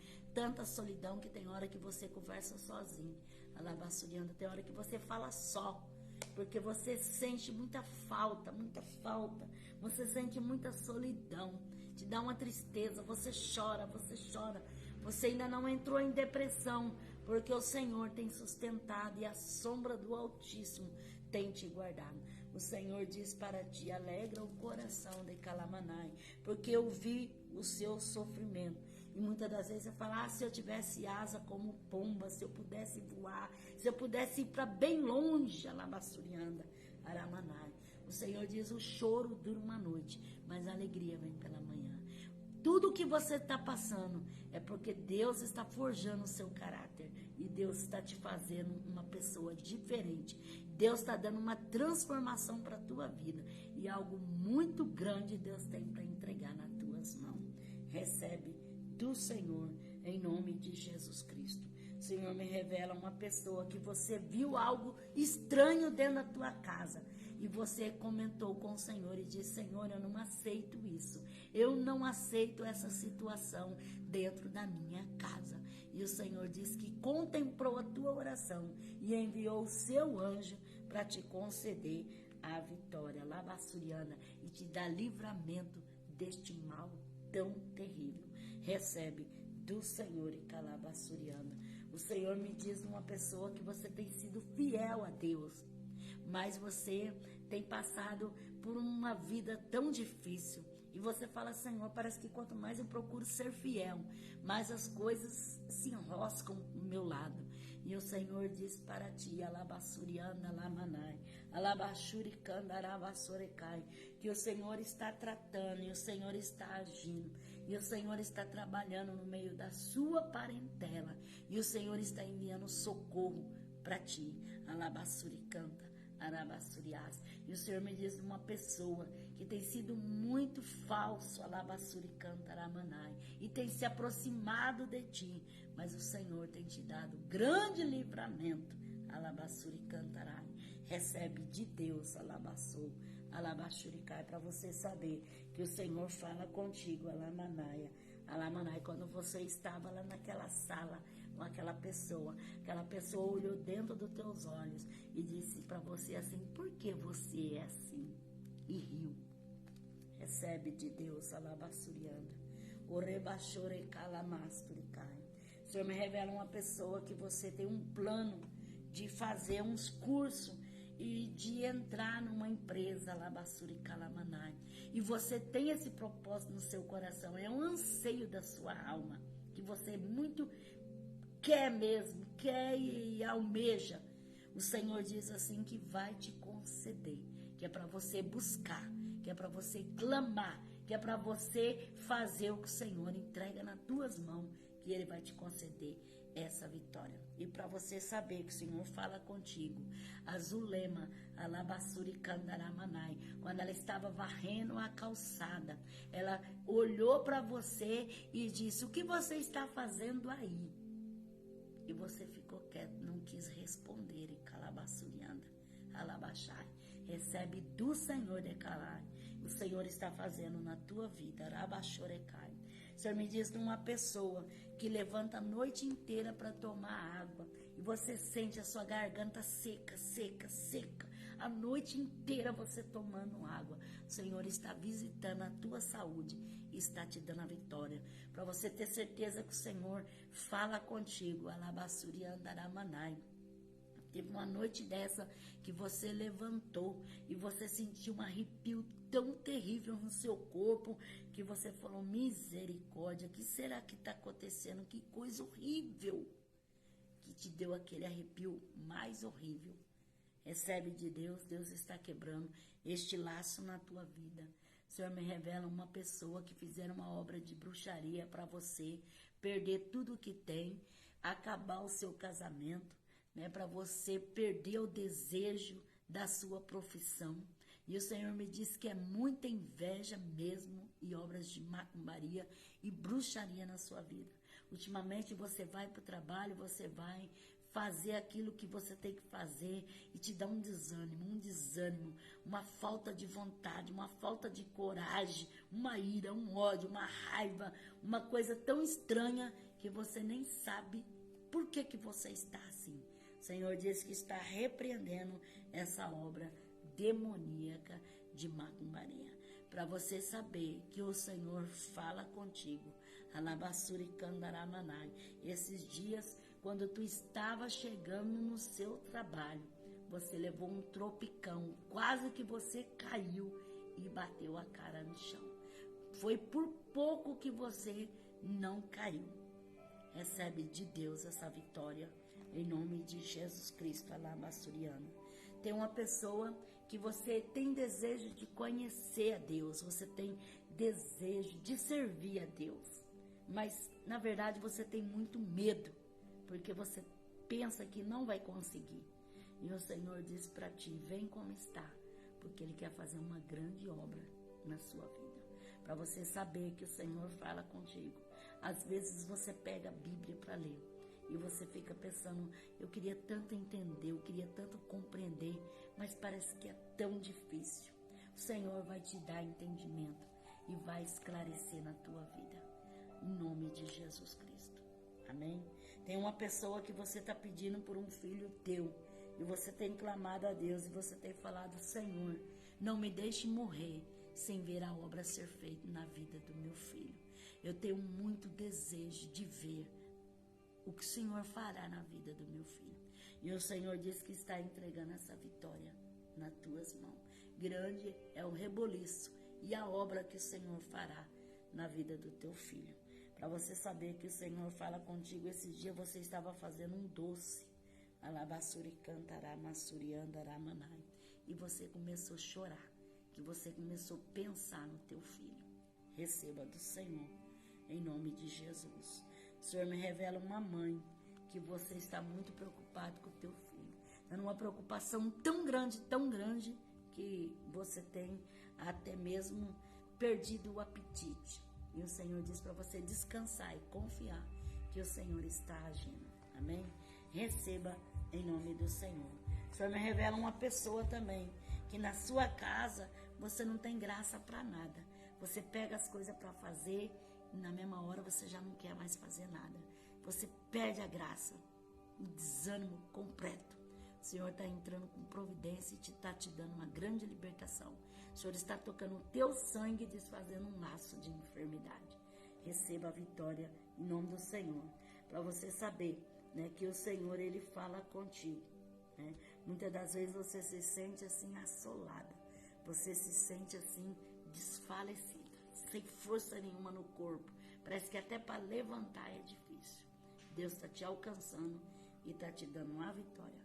que tem hora que você conversa sozinho. Alabaçurianda, tem hora que você fala só, porque você sente muita falta, você sente muita solidão, te dá uma tristeza, você chora, você ainda não entrou em depressão, porque o Senhor tem sustentado e a sombra do Altíssimo tem te guardado. O Senhor diz para ti: alegra o coração de Calamanai, porque eu vi o seu sofrimento. E muitas das vezes você fala: se eu tivesse asa como pomba, se eu pudesse voar, se eu pudesse ir para bem longe, Alabaçurianda, Aramanai. O Senhor diz: o choro dura uma noite, mas a alegria vem pela manhã. Tudo que você está passando é porque Deus está forjando o seu caráter e Deus está te fazendo uma pessoa diferente. Deus está dando uma transformação para a tua vida e algo muito grande Deus tem para entregar nas tuas mãos. Recebe do Senhor em nome de Jesus Cristo. O Senhor me revela uma pessoa que você viu algo estranho dentro da tua casa e você comentou com o Senhor e disse: Senhor, eu não aceito isso. Eu não aceito essa situação dentro da minha casa. E o Senhor diz que contemplou a tua oração e enviou o seu anjo para te conceder a vitória, Labassuriana, e te dar livramento deste mal tão terrível. Recebe do Senhor e Calabassuriana. O Senhor me diz uma pessoa que você tem sido fiel a Deus, mas você tem passado por uma vida tão difícil. E você fala: Senhor, parece que quanto mais eu procuro ser fiel, mais as coisas se enroscam do meu lado. E o Senhor diz para ti: Alabassuriana, Lamanai, Alabaxuricanda, Arabassorecai, que o Senhor está tratando e o Senhor está agindo. E o Senhor está trabalhando no meio da sua parentela. E o Senhor está enviando socorro para ti. Alabassuricanta, Arabassuriás. E o Senhor me diz uma pessoa que tem sido muito falso, Alabassuricanta, Aramanai, e tem se aproximado de ti. Mas o Senhor tem te dado grande livramento. Alabassuricantarai. Recebe de Deus, Alabassou. Alabaxuricai, para você saber que o Senhor fala contigo, Alamanaia. Alamanai, quando você estava lá naquela sala com aquela pessoa olhou dentro dos teus olhos e disse para você assim: por que você é assim? E riu. Recebe de Deus, Alabassurianda. O rebaixore calamasturicai. O Senhor me revela uma pessoa que você tem um plano de fazer uns cursos e de entrar numa empresa, Labassuricalamanaia. E você tem esse propósito no seu coração, é um anseio da sua alma, que você muito quer mesmo, quer e almeja. O Senhor diz assim que vai te conceder, que é para você buscar, que é para você clamar, que é para você fazer o que o Senhor entrega nas tuas mãos, que Ele vai te conceder essa vitória. E para você saber que o Senhor fala contigo, a Zulema, a Labassuricandaраmanai, quando ela estava varrendo a calçada, ela olhou para você e disse: o que você está fazendo aí? E você ficou quieto, não quis responder. E Calabassurianda, Alabaxai, recebe do Senhor de Calai. O Senhor está fazendo na tua vida, Arabaxorecai. O Senhor me diz de uma pessoa que levanta a noite inteira para tomar água e você sente a sua garganta seca, a noite inteira você tomando água. O Senhor está visitando a tua saúde e está te dando a vitória, para você ter certeza que o Senhor fala contigo. Alabassuriandaramanai. Teve uma noite dessa que você levantou e você sentiu um arrepio tão terrível no seu corpo que você falou: misericórdia, o que será que está acontecendo? Que coisa horrível que te deu aquele arrepio mais horrível. Recebe de Deus, Deus está quebrando este laço na tua vida. O Senhor me revela uma pessoa que fizeram uma obra de bruxaria para você perder tudo que tem, acabar o seu casamento, para você perder o desejo da sua profissão. E o Senhor me diz que é muita inveja mesmo e obras de macumbaria e bruxaria na sua vida. Ultimamente você vai para o trabalho, você vai fazer aquilo que você tem que fazer e te dá um desânimo, uma falta de vontade, uma falta de coragem, uma ira, um ódio, uma raiva, uma coisa tão estranha que você nem sabe por que você está assim. O Senhor diz que está repreendendo essa obra demoníaca de macumbaria. Para você saber que o Senhor fala contigo. Alabassuri Kandaramanai. Esses dias, quando tu estava chegando no seu trabalho, você levou um tropicão, quase que você caiu e bateu a cara no chão. Foi por pouco que você não caiu. Recebe de Deus essa vitória, em nome de Jesus Cristo, Alabassuriano. Tem uma pessoa que você tem desejo de conhecer a Deus, você tem desejo de servir a Deus, mas na verdade você tem muito medo, porque você pensa que não vai conseguir. E o Senhor diz para ti, vem como está, porque Ele quer fazer uma grande obra na sua vida. Para você saber que o Senhor fala contigo. Às vezes você pega a Bíblia para ler e você fica pensando, eu queria tanto entender, eu queria tanto compreender, mas parece que é tão difícil. O Senhor vai te dar entendimento e vai esclarecer na tua vida, em nome de Jesus Cristo. Amém? Tem uma pessoa que você está pedindo por um filho teu e você tem clamado a Deus e você tem falado, Senhor, não me deixe morrer sem ver a obra ser feita na vida do meu filho. Eu tenho muito desejo de ver o que o Senhor fará na vida do meu filho. E o Senhor diz que está entregando essa vitória nas tuas mãos. Grande é o reboliço e a obra que o Senhor fará na vida do teu filho. Para você saber que o Senhor fala contigo, esses dias você estava fazendo um doce. Alabassuri cantará, massuri andará, manai. E você começou a chorar, que você começou a pensar no teu filho. Receba do Senhor, em nome de Jesus. O Senhor me revela uma mãe que você está muito preocupado com o teu filho. Está numa preocupação tão grande, que você tem até mesmo perdido o apetite. E o Senhor diz para você descansar e confiar que o Senhor está agindo. Amém? Receba em nome do Senhor. O Senhor me revela uma pessoa também, que na sua casa você não tem graça para nada. Você pega as coisas para fazer e na mesma hora você já não quer mais fazer nada. Você perde a graça, o desânimo completo. O Senhor está entrando com providência e está te dando uma grande libertação. O Senhor está tocando o teu sangue e desfazendo um laço de enfermidade. Receba a vitória em nome do Senhor. Para você saber, né, que o Senhor, Ele fala contigo. Né? Muitas das vezes você se sente assim assolada. Você se sente assim desfalecida, sem força nenhuma no corpo. Parece que até para levantar é difícil. Deus está te alcançando e está te dando uma vitória.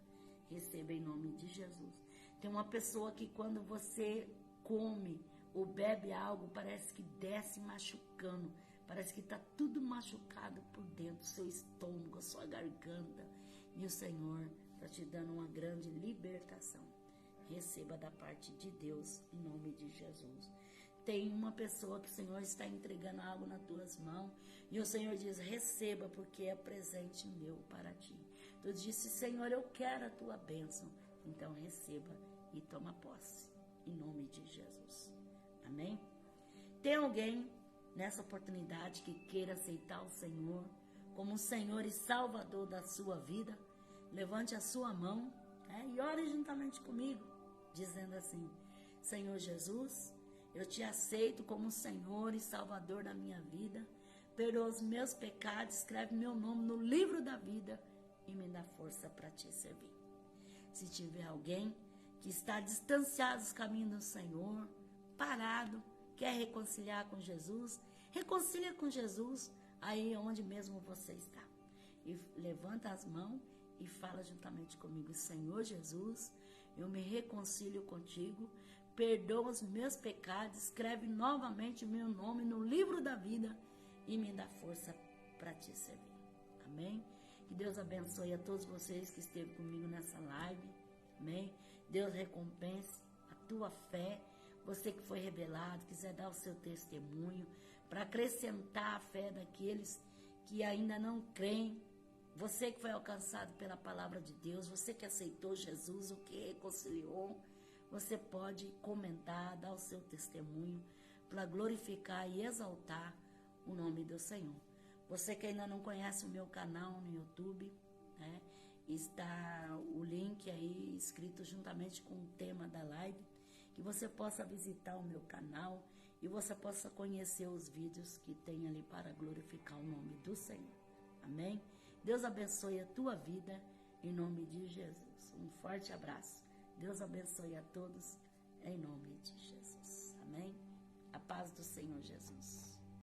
Receba em nome de Jesus. Tem uma pessoa que quando você come ou bebe algo, parece que desce machucando. Parece que está tudo machucado por dentro, seu estômago, a sua garganta. E o Senhor está te dando uma grande libertação. Receba da parte de Deus, em nome de Jesus. Tem uma pessoa que o Senhor está entregando algo nas tuas mãos. E o Senhor diz, receba, porque é presente meu para ti. Tu disse, Senhor, eu quero a tua bênção. Então receba e toma posse, em nome de Jesus. Amém? Tem alguém nessa oportunidade que queira aceitar o Senhor como o Senhor e Salvador da sua vida? Levante a sua mão, e ore juntamente comigo, dizendo assim, Senhor Jesus, eu te aceito como Senhor e Salvador da minha vida. Perdoa os meus pecados, escreve meu nome no livro da vida e me dá força para te servir. Se tiver alguém que está distanciado dos caminhos do Senhor, parado, quer reconciliar com Jesus, reconcilia com Jesus aí onde mesmo você está. E levanta as mãos e fala juntamente comigo, Senhor Jesus, eu me reconcilio contigo, perdoa os meus pecados, escreve novamente meu nome no livro da vida e me dá força para te servir. Amém? Que Deus abençoe a todos vocês que esteve comigo nessa live. Amém? Deus recompense a tua fé. Você que foi revelado, quiser dar o seu testemunho para acrescentar a fé daqueles que ainda não creem, Você que foi alcançado pela palavra de Deus, você que aceitou Jesus, o que reconciliou, você pode comentar, dar o seu testemunho para glorificar e exaltar o nome do Senhor. Você que ainda não conhece o meu canal no YouTube, né? Está o link aí escrito juntamente com o tema da live, que você possa visitar o meu canal e você possa conhecer os vídeos que tem ali para glorificar o nome do Senhor. Amém? Deus abençoe a tua vida, em nome de Jesus. Um forte abraço. Deus abençoe a todos, em nome de Jesus. Amém? A paz do Senhor Jesus.